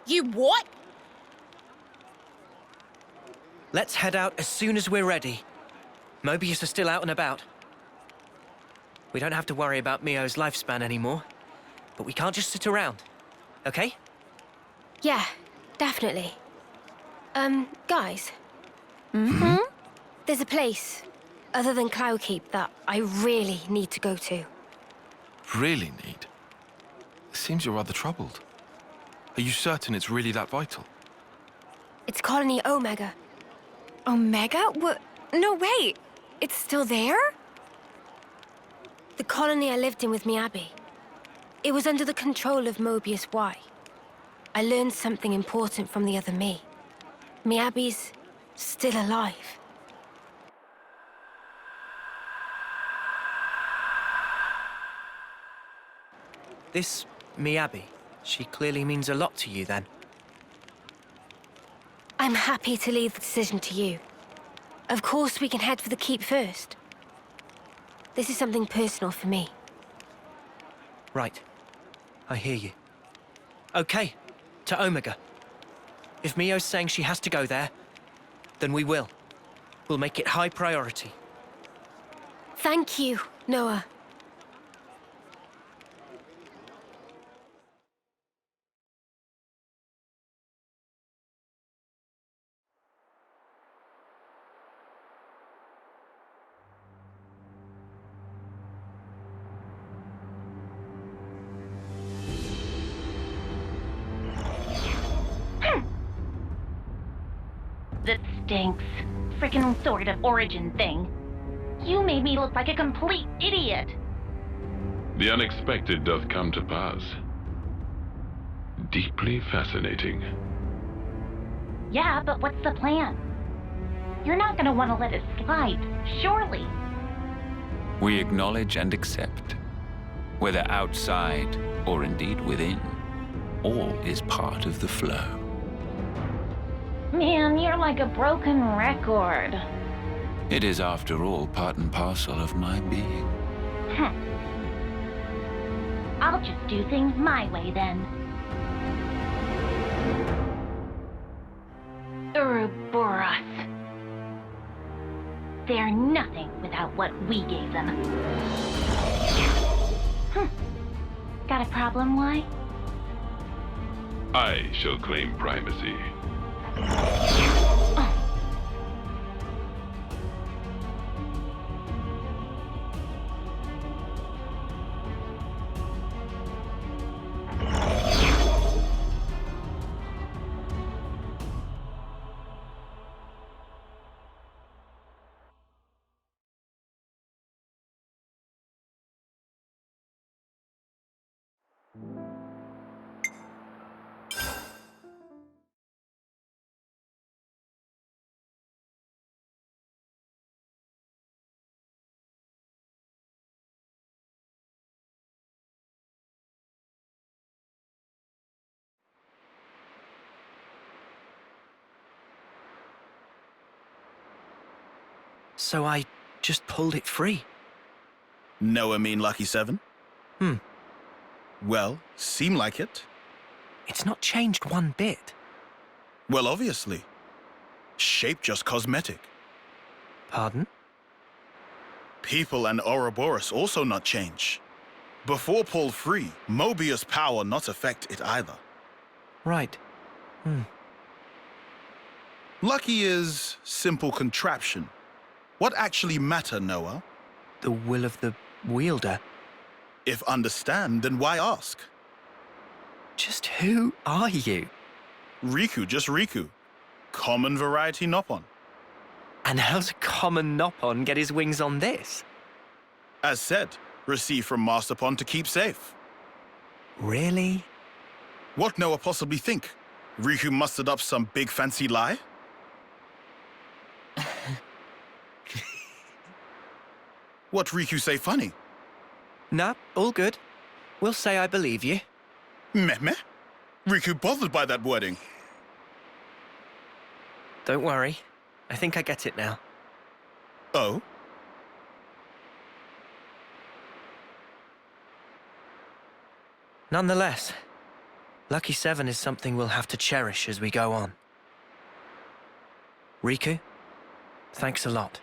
You what? Let's head out as soon as we're ready. Mobius are still out and about. We don't have to worry about Mio's lifespan anymore. But we can't just sit around, okay? Yeah, definitely. Guys. There's a place, other than Cloudkeep, that I really need to go to. Really need? It seems you're rather troubled. Are you certain it's really that vital? It's Colony Omega. Omega? What? No, wait. It's still there? The colony I lived in with Miyabi. It was under the control of Mobius Y. I learned something important from the other me. Miyabi's still alive. This Miyabi, she clearly means a lot to you then. I'm happy to leave the decision to you. Of course, we can head for the keep first. This is something personal for me. Right. I hear you. Okay, to Omega. If Mio's saying she has to go there, then we will. We'll make it high priority. Thank you, Noah. That stinks. Frickin' sort of origin thing. You made me look like a complete idiot. The unexpected doth come to pass. Deeply fascinating. Yeah, but what's the plan? You're not gonna want to let it slide, surely. We acknowledge and accept, whether outside or indeed within, all is part of the flow. Man, you're like a broken record. It is, after all, part and parcel of my being. I'll just do things my way then. Uroboros. They're nothing without what we gave them. Got a problem, why? I shall claim primacy. So I just pulled it free. Noah mean Lucky 7? Well, seem like it. It's not changed one bit. Well, obviously. Shape just cosmetic. Pardon? People and Uroboros also not change. Before pulled free, Mobius power not affect it either. Right. Lucky is simple contraption. What actually matter, Noah? The will of the wielder. If understand, then why ask? Just who are you? Riku, just Riku. Common variety Noppon. And how's a common Noppon get his wings on this? As said, received from Masterpon to keep safe. Really? What Noah possibly think? Riku mustered up some big fancy lie? What Riku say funny? Nah, all good. We'll say I believe you. Meh meh? Riku bothered by that wording. Don't worry. I think I get it now. Oh? Nonetheless, Lucky 7 is something we'll have to cherish as we go on. Riku, thanks a lot.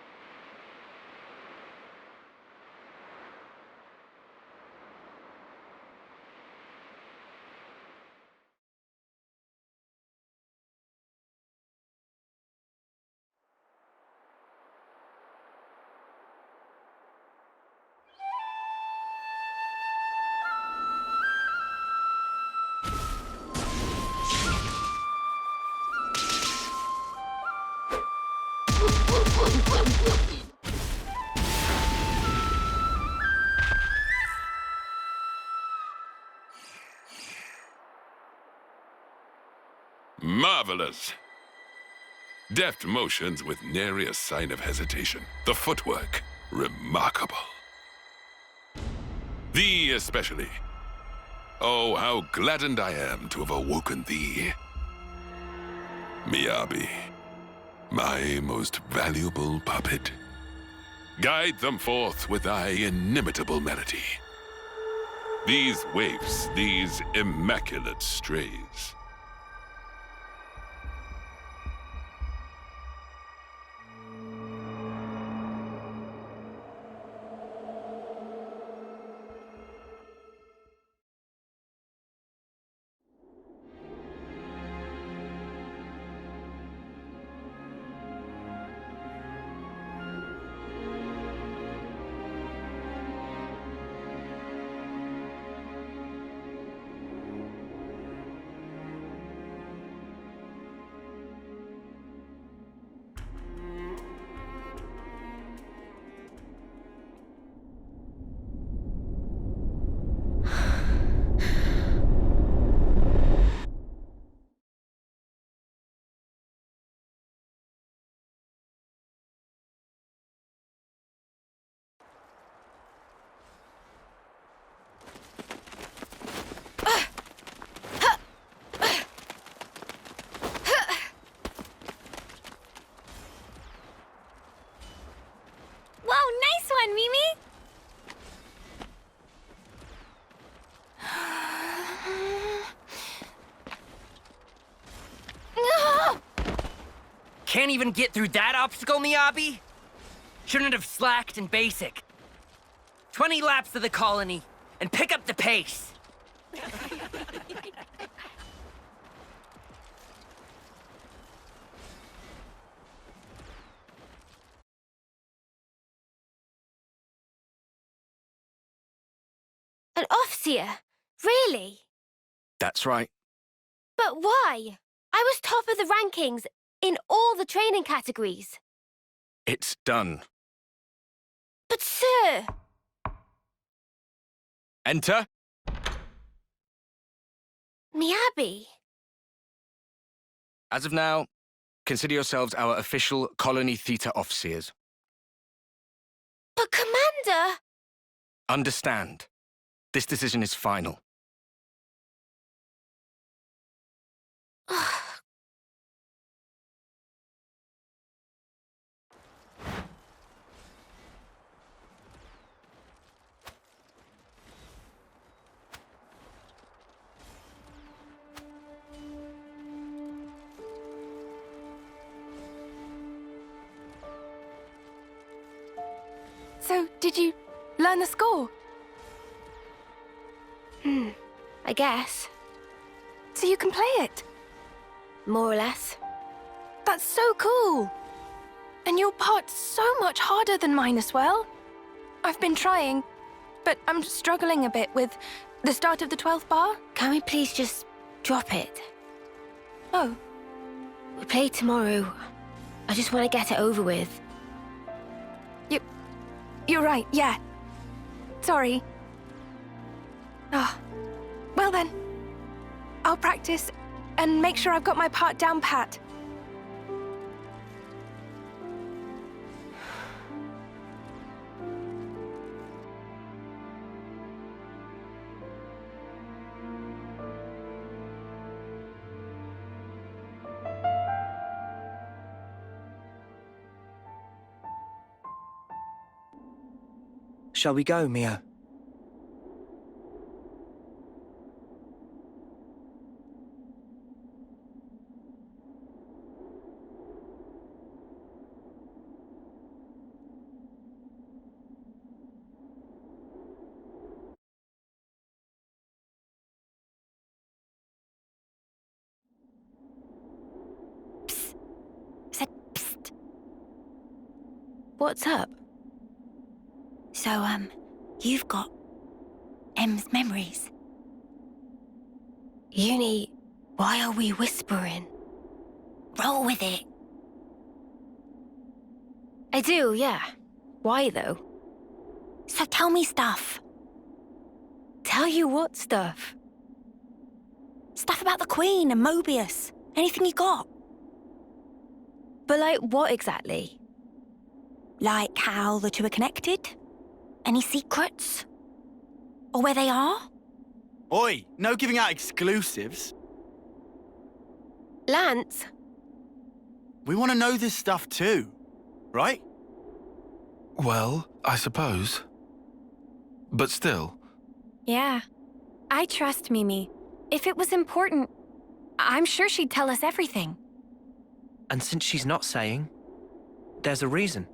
Marvelous! Deft motions with nary a sign of hesitation. The footwork, remarkable. Thee especially. Oh, how gladdened I am to have awoken thee. Miyabi, my most valuable puppet. Guide them forth with thy inimitable melody. These waifs, these immaculate strays. Can't even get through that obstacle, Miyabi? Shouldn't have slacked in basic. 20 laps of the colony, and pick up the pace. An officer? Really? That's right. But why? I was top of the rankings in all the training categories. It's done. But sir... Enter. Miyabi. As of now, consider yourselves our official Colony Theta officers. But Commander... Understand. This decision is final. So, did you learn the score? I guess. So you can play it? More or less. That's so cool! And your part's so much harder than mine as well. I've been trying, but I'm struggling a bit with the start of the 12th bar. Can we please just drop it? Oh. We play tomorrow. I just want to get it over with. You're right, yeah. Sorry. Oh. Well then. I'll practice and make sure I've got my part down pat. Shall we go, Mio? Said psst. What's up? So, you've got M's memories. Uni, why are we whispering? Roll with it. I do, yeah. Why, though? So tell me stuff. Tell you what stuff? Stuff about the Queen and Mobius. Anything you got. But like, what exactly? Like how the two are connected? Any secrets? Or where they are? Oi, no giving out exclusives. Lance, We want to know this stuff too, right? Well, I suppose. But still. Yeah. I trust Mimi. If it was important, I'm sure she'd tell us everything. And since she's not saying, there's a reason,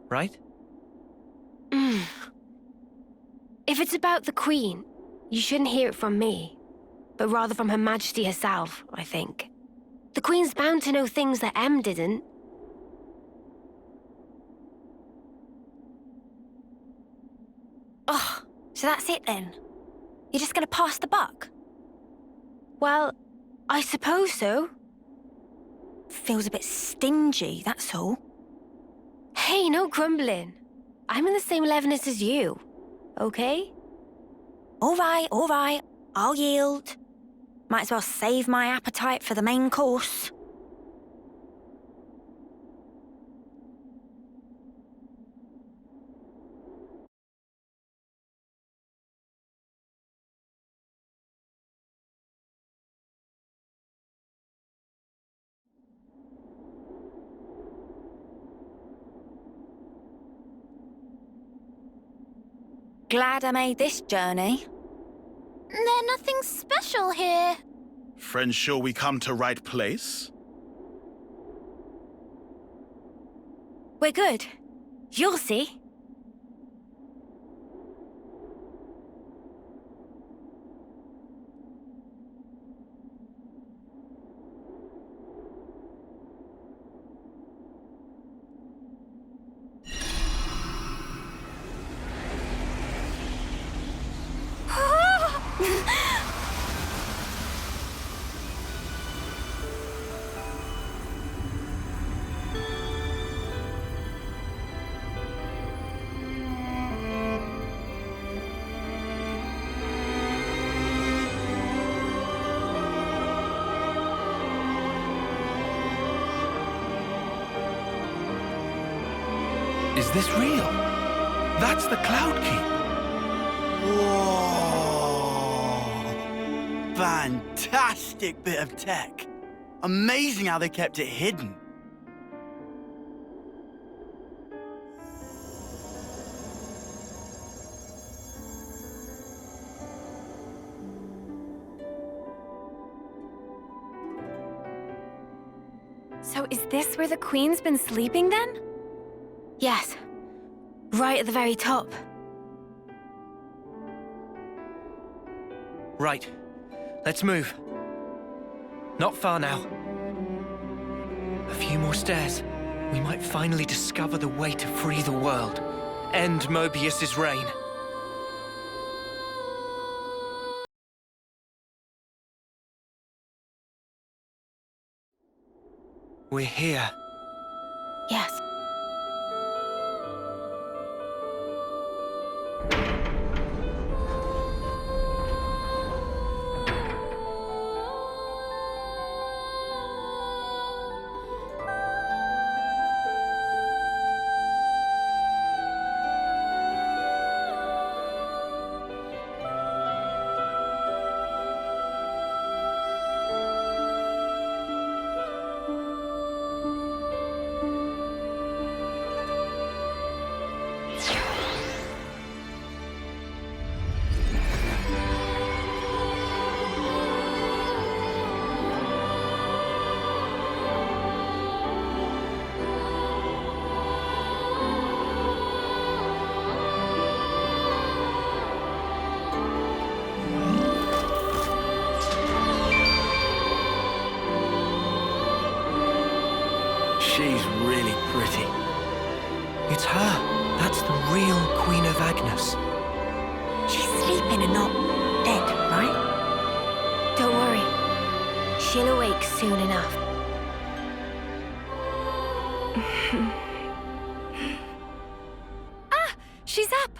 right? if it's about the Queen, you shouldn't hear it from me, but rather from Her Majesty herself, I think. The Queen's bound to know things that M didn't. Oh, so that's it then? You're just gonna pass the buck? Well, I suppose so. Feels a bit stingy, that's all. Hey, no grumbling. I'm in the same levelness as you, okay? All right. I'll yield. Might as well save my appetite for the main course. Glad I made this journey. There's nothing special here. Friends, sure we come to right place? We're good. You'll see. Is this real? That's the Cloud Keep. Whoa! Fantastic bit of tech. Amazing how they kept it hidden. So is this where the Queen's been sleeping then? Yes. Right at the very top. Right. Let's move. Not far now. A few more stairs. We might finally discover the way to free the world. End Mobius's reign. We're here. Yes. She's really pretty. It's her. That's the real Queen of Agnes. She's sleeping and not dead, right? Don't worry. She'll awake soon enough. Ah! She's up!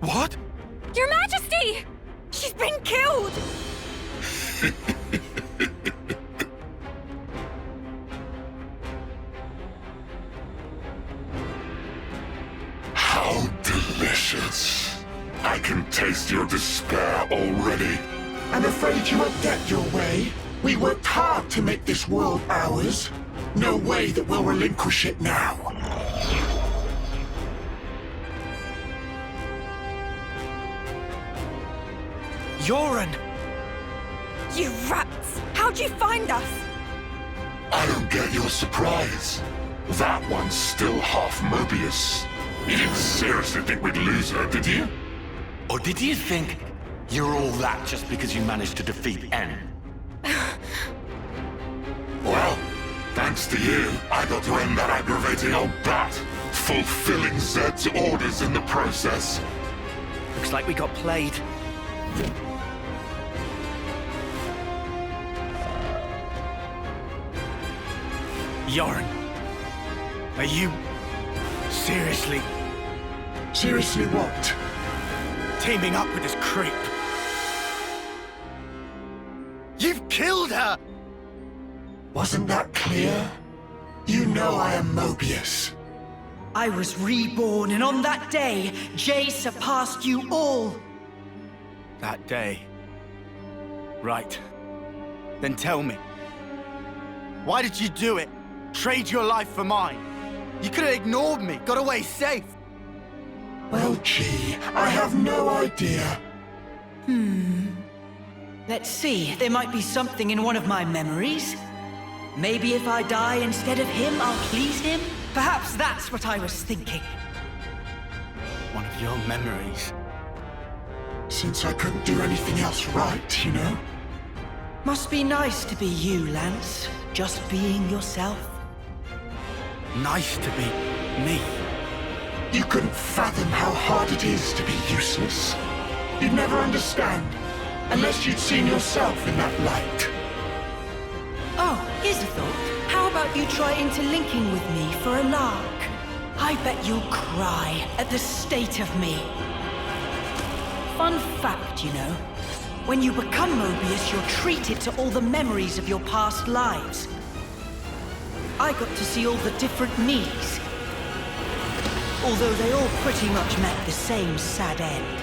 What? Your Majesty! She's been killed! How delicious. I can taste your despair already. I'm afraid you won't get your way. We worked hard to make this world ours. No way that we'll relinquish it now. Joran! You rats! How'd you find us? I don't get your surprise. That one's still half Mobius. You didn't seriously think we'd lose her, did you? Or did you think you're all that just because you managed to defeat N? Well, thanks to you, I got to end that aggravating old bat, fulfilling Zed's orders in the process. Looks like we got played. Joran, are you seriously Seriously what? teaming up with this creep? You've killed her! Wasn't that clear? You know I am Mobius. I was reborn, and on that day, Jay surpassed you all. That day. Right. Then tell me. Why did you do it? Trade your life for mine? You could have ignored me, got away safe. Well, gee, I have no idea. Let's see, there might be something in one of my memories. Maybe if I die instead of him, I'll please him? Perhaps that's what I was thinking. One of your memories. Since I couldn't do anything else right, you know? Must be nice to be you, Lance. Just being yourself. Nice to be me. You couldn't fathom how hard it is to be useless. You'd never understand, unless you'd seen yourself in that light. Oh, here's a thought. How about you try interlinking with me for a lark? I bet you'll cry at the state of me. Fun fact, you know. When you become Mobius, you're treated to all the memories of your past lives. I got to see all the different me's. Although they all pretty much met the same sad end.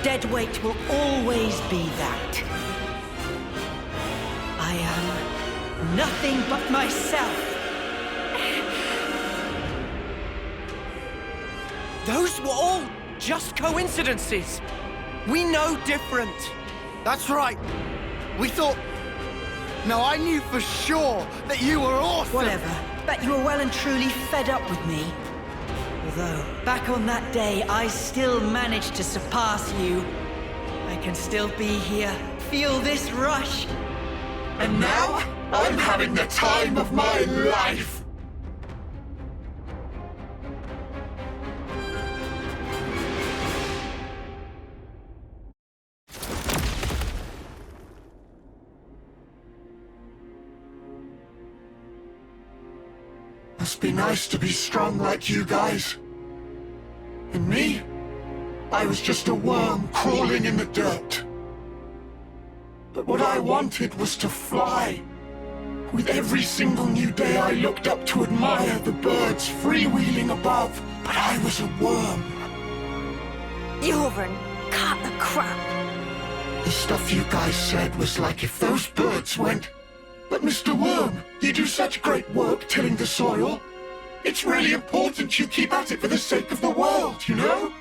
Deadweight will always be that. I am nothing but myself. Those were all just coincidences. We know different. That's right. We thought... No, I knew for sure that you were awesome. Whatever. Bet you were well and truly fed up with me. Although, back on that day, I still managed to surpass you. I can still be here, feel this rush. And now, I'm having the time of my life! Must be nice to be strong like you guys. And me? I was just a worm crawling in the dirt. But what I wanted was to fly. With every single new day I looked up to admire the birds freewheeling above. But I was a worm. Joran, cut the crap. The stuff you guys said was like if those birds went... But Mr. Worm, you do such great work tilling the soil. It's really important you keep at it for the sake of the world, you know?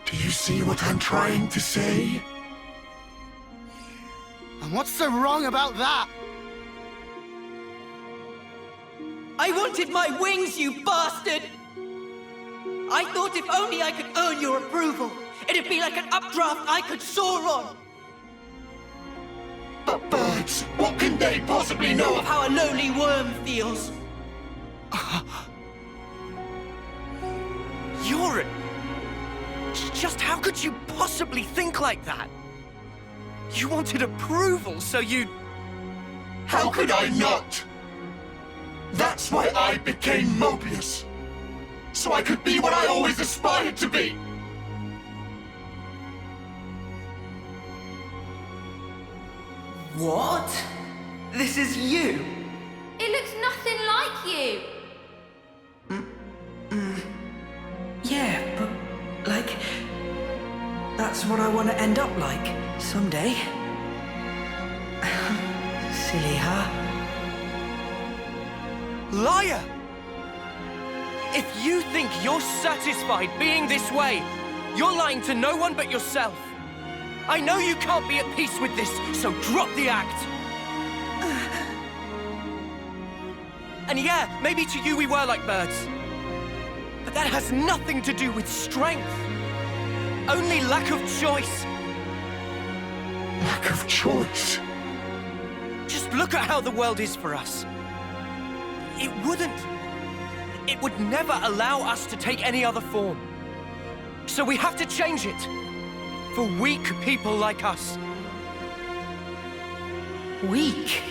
Do you see what I'm trying to say? And what's so wrong about that? I wanted my wings, you bastard! I thought if only I could earn your approval, it'd be like an updraft I could soar on. But birds, what can they possibly know Of how a lowly worm feels. Joran! Just how could you possibly think like that? You wanted approval, so you... How could I not? That's why I became Mobius. So I could be what I always aspired to be. What? This is you? It looks nothing like you. Yeah, but, like, that's what I want to end up like, someday. Silly, huh? Liar! If you think you're satisfied being this way, you're lying to no one but yourself. I know you can't be at peace with this, so drop the act. And yeah, maybe to you we were like birds. But that has nothing to do with strength. Only lack of choice. Lack of choice? Just look at how the world is for us. It would never allow us to take any other form. So we have to change it. For weak people like us. Weak?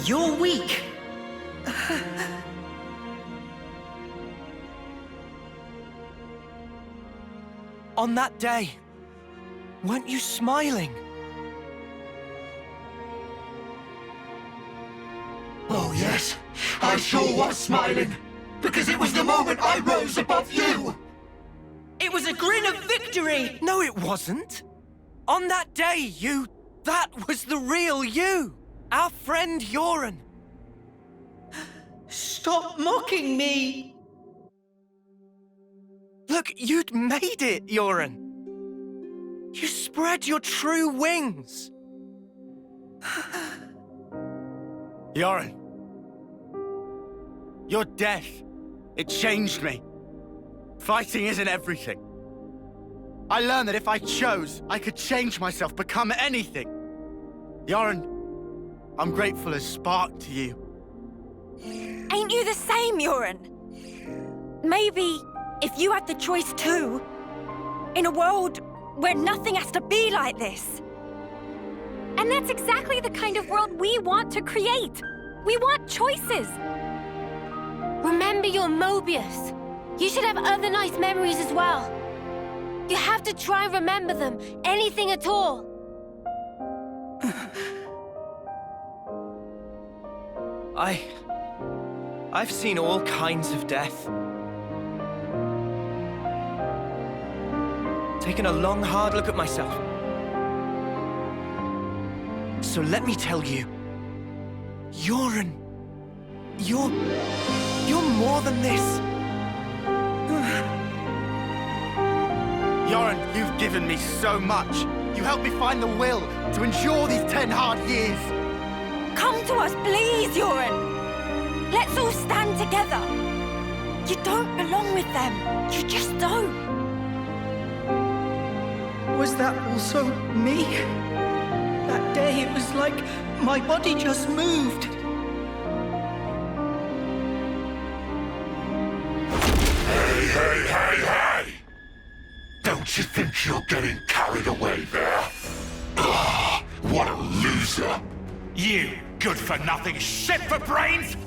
You're weak? On that day, weren't you smiling? Oh yes, I sure was smiling. Because it was the moment I rose above you. It was a grin of victory! No, it wasn't. On that day, that was the real you. Our friend Joran. Stop mocking me! Look, you'd made it, Joran. You spread your true wings. Joran. Your death, it changed me. Fighting isn't everything. I learned that if I chose, I could change myself, become anything. Joran, I'm grateful as Spark to you. Ain't you the same, Joran? Maybe if you had the choice too, in a world where nothing has to be like this. And that's exactly the kind of world we want to create. We want choices. Remember your Mobius. You should have other nice memories as well. You have to try and remember them, anything at all. I've seen all kinds of death. Taken a long, hard look at myself. So let me tell you, Joran, you're more than this. Joran, you've given me so much. You helped me find the will to endure these 10 hard years. Come to us, please, Joran. Let's all stand together. You don't belong with them. You just don't. Was that also me? That day it was like my body just moved. Hey! Don't you think you're getting carried away there? Ugh, what a loser! You good-for-nothing shit for brains!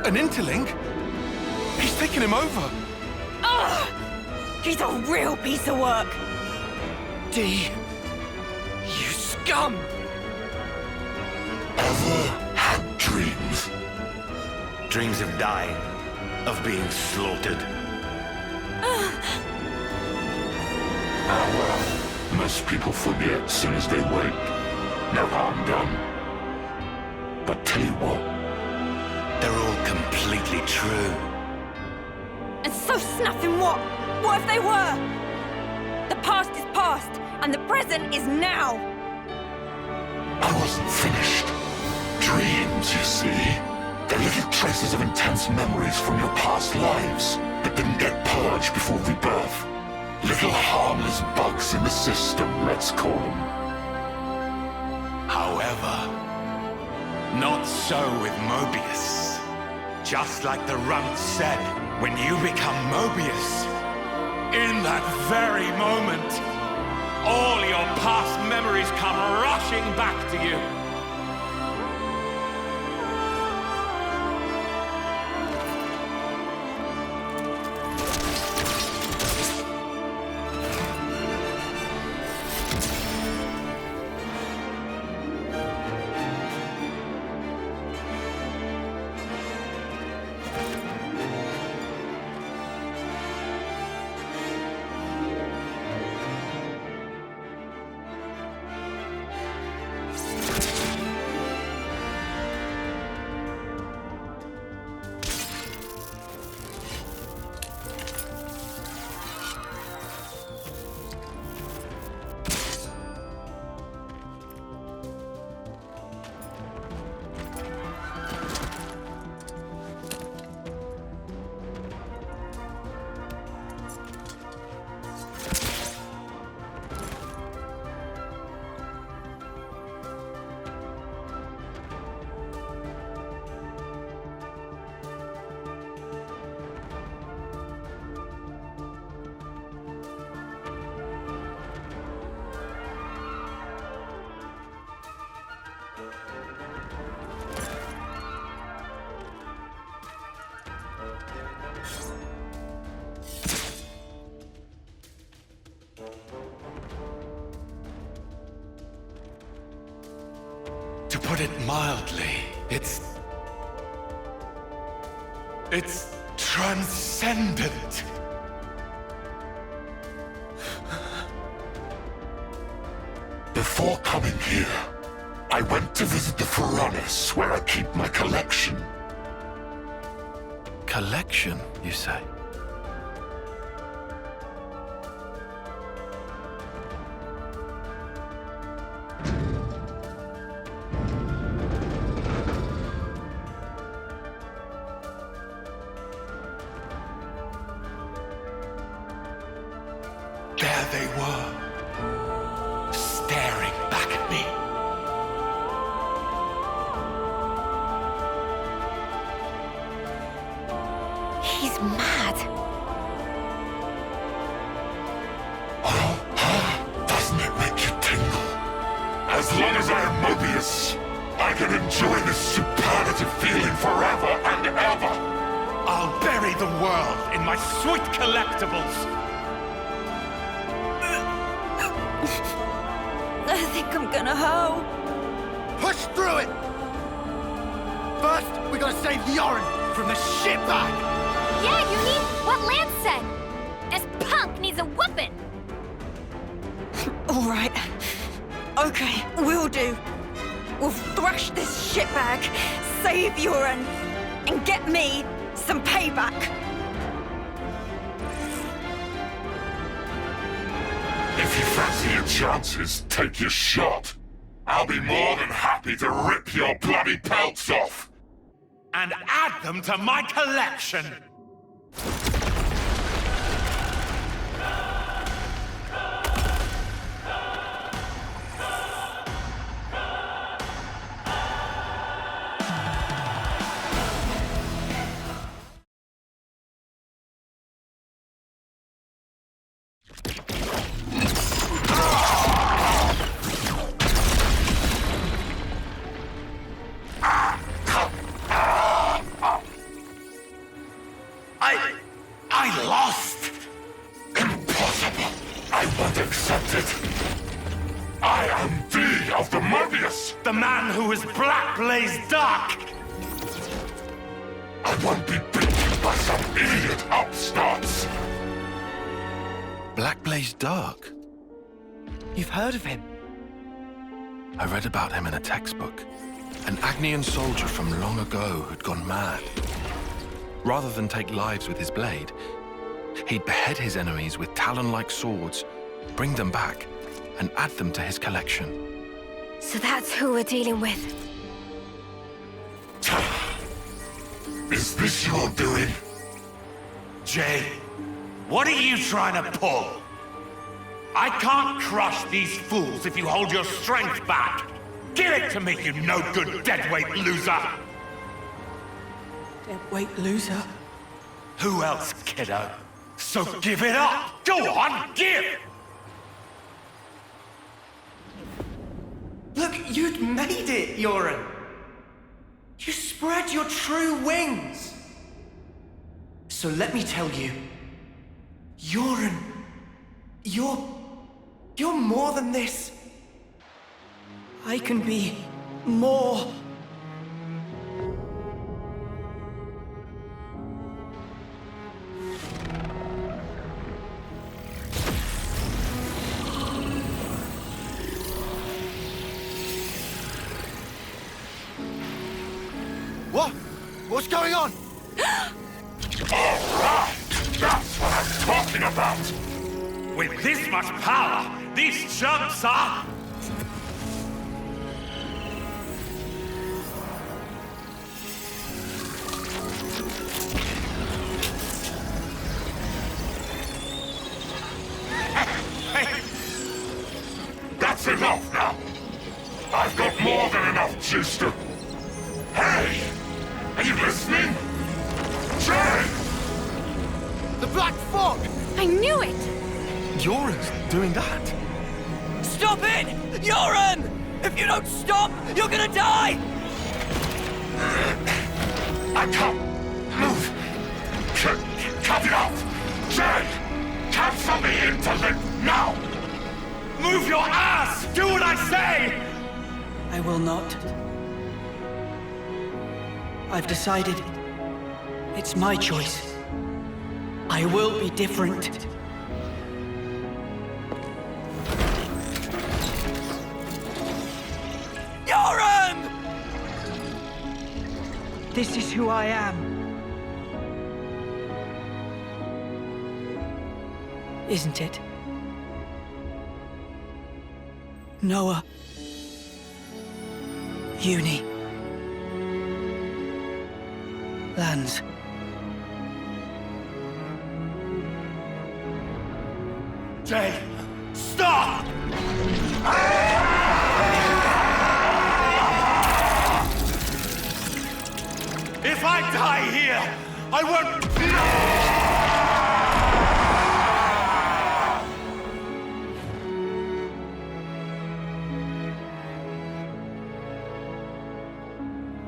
An interling? He's taken him over. Ugh! He's a real piece of work. D, you scum! Ever had dreams? Dreams of dying, of being slaughtered. Well, most people forget as soon as they wake. No harm done. But tell you what, they're all completely true. And so snuffing what? What if they were? The past is past, and the present is now. I wasn't finished. Dreams, you see. They're little traces of intense memories from your past lives that didn't get purged before rebirth. Little harmless bugs in the system, let's call them. However, not so with Mobius. Just like the Runt said, When you become Mobius, in that very moment, all your past memories come rushing back to you. To put it mildly, it's transcendent. Before coming here, I went to visit the furnace where I keep my collection. Collection, you say? There they were, staring back at me. He's mad. Doesn't it make you tingle? As long as I am Mobius, I can enjoy this superlative feeling forever and ever. I'll bury the world in my sweet collectibles. I think I'm gonna hoe. Push through it! First, we gotta save Joran from the shitbag! Yeah, you need what Lance said. This punk needs a whooping. All right. Okay, we'll do. We'll thrash this shitbag, save Joran, and get me some payback. If you fancy your chances, take your shot. I'll be more than happy to rip your bloody pelts off. And add them to my collection! I lost! Impossible! I won't accept it! I am D of the Mobius! The man who is Black Blaze Dark! I won't be beaten by some idiot upstarts! Black Blaze Dark? You've heard of him? I read about him in a textbook. An Agnian soldier from long ago who'd gone mad. Rather than take lives with his blade, he'd behead his enemies with talon-like swords, bring them back, and add them to his collection. So that's who we're dealing with. Is this your doing? Jay, what are you trying to pull? I can't crush these fools if you hold your strength back. Give it to me, you no-good deadweight loser! Deadweight loser? Who else, kiddo? So give it up! Go on, give! Look, you'd made it, Joran. You spread your true wings. So let me tell you, Joran, you're more than this. I can be more. What? What's going on? Alright! That's what I'm talking about! With this much power, these chumps are... That's enough now! I've got more than enough juice to... Hey! Are you listening? Jay! The Black Fog! I knew it! Joran's doing that. Stop it! Joran! If you don't stop, you're gonna die! I can't move! Cut it off! Jay! Cancel me into limp now! Move your ass! Do what I say! I will not. I've decided. It's my choice. I will be different. Joran! This is who I am. Isn't it? Noah. Uni. Lands. Jay, stop! If I die here, I won't...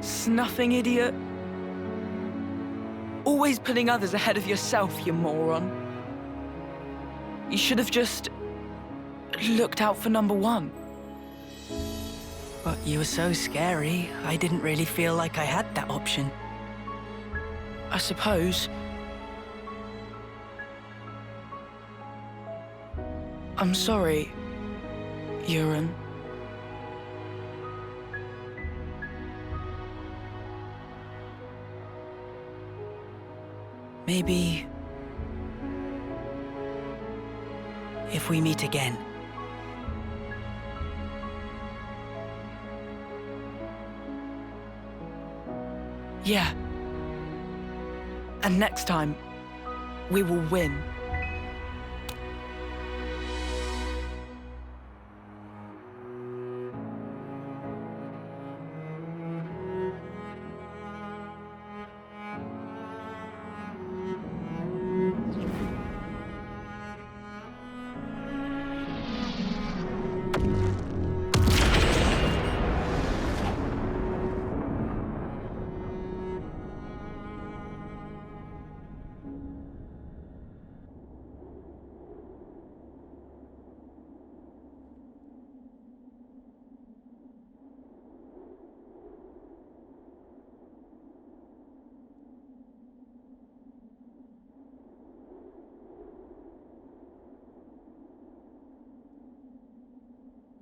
Snuffing idiot. Always putting others ahead of yourself, you moron. You should have just looked out for number one. But you were so scary, I didn't really feel like I had that option. I suppose. I'm sorry, Joran. Maybe if we meet again. Yeah. And next time, we will win.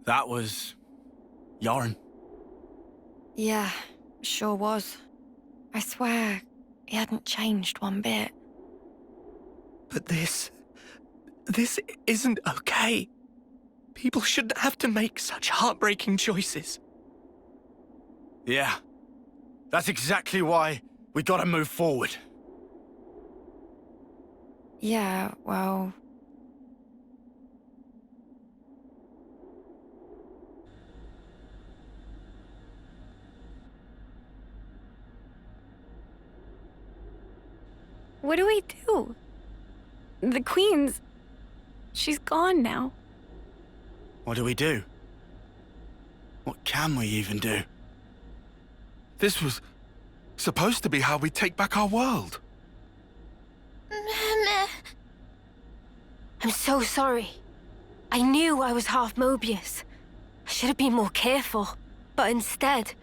That was... Joran. Yeah, sure was. I swear, he hadn't changed one bit. But this isn't okay. People shouldn't have to make such heartbreaking choices. Yeah. That's exactly why we gotta move forward. Yeah, well... What do we do? The Queen's... she's gone now. What do we do? What can we even do? This was supposed to be how we take back our world. I'm so sorry. I knew I was half Mobius. I should have been more careful, but instead...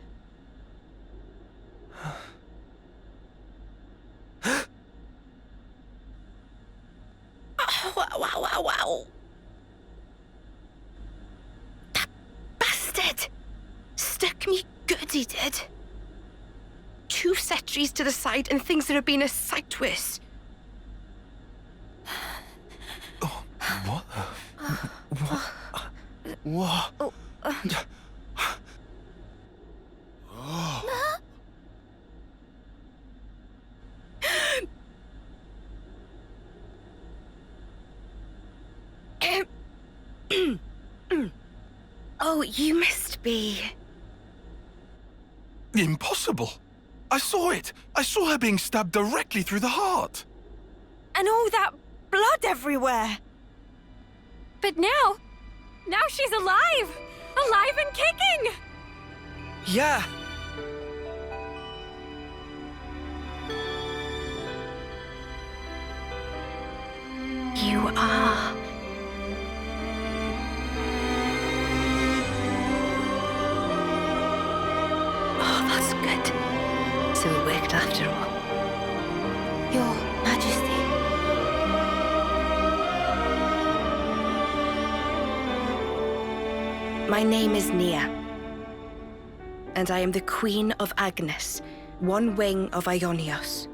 Wow. That bastard! Stuck me good, he did. 2 sentries to the side and things that have been a sight worse. Oh, what? What? Oh. Oh, you must be... Impossible. I saw it. I saw her being stabbed directly through the heart. And all that blood everywhere. But now she's alive! Alive and kicking! Yeah. You are... Oh, that's good. So it worked after all. Your Majesty. My name is Nia. And I am the Queen of Agnes, one wing of Ionios.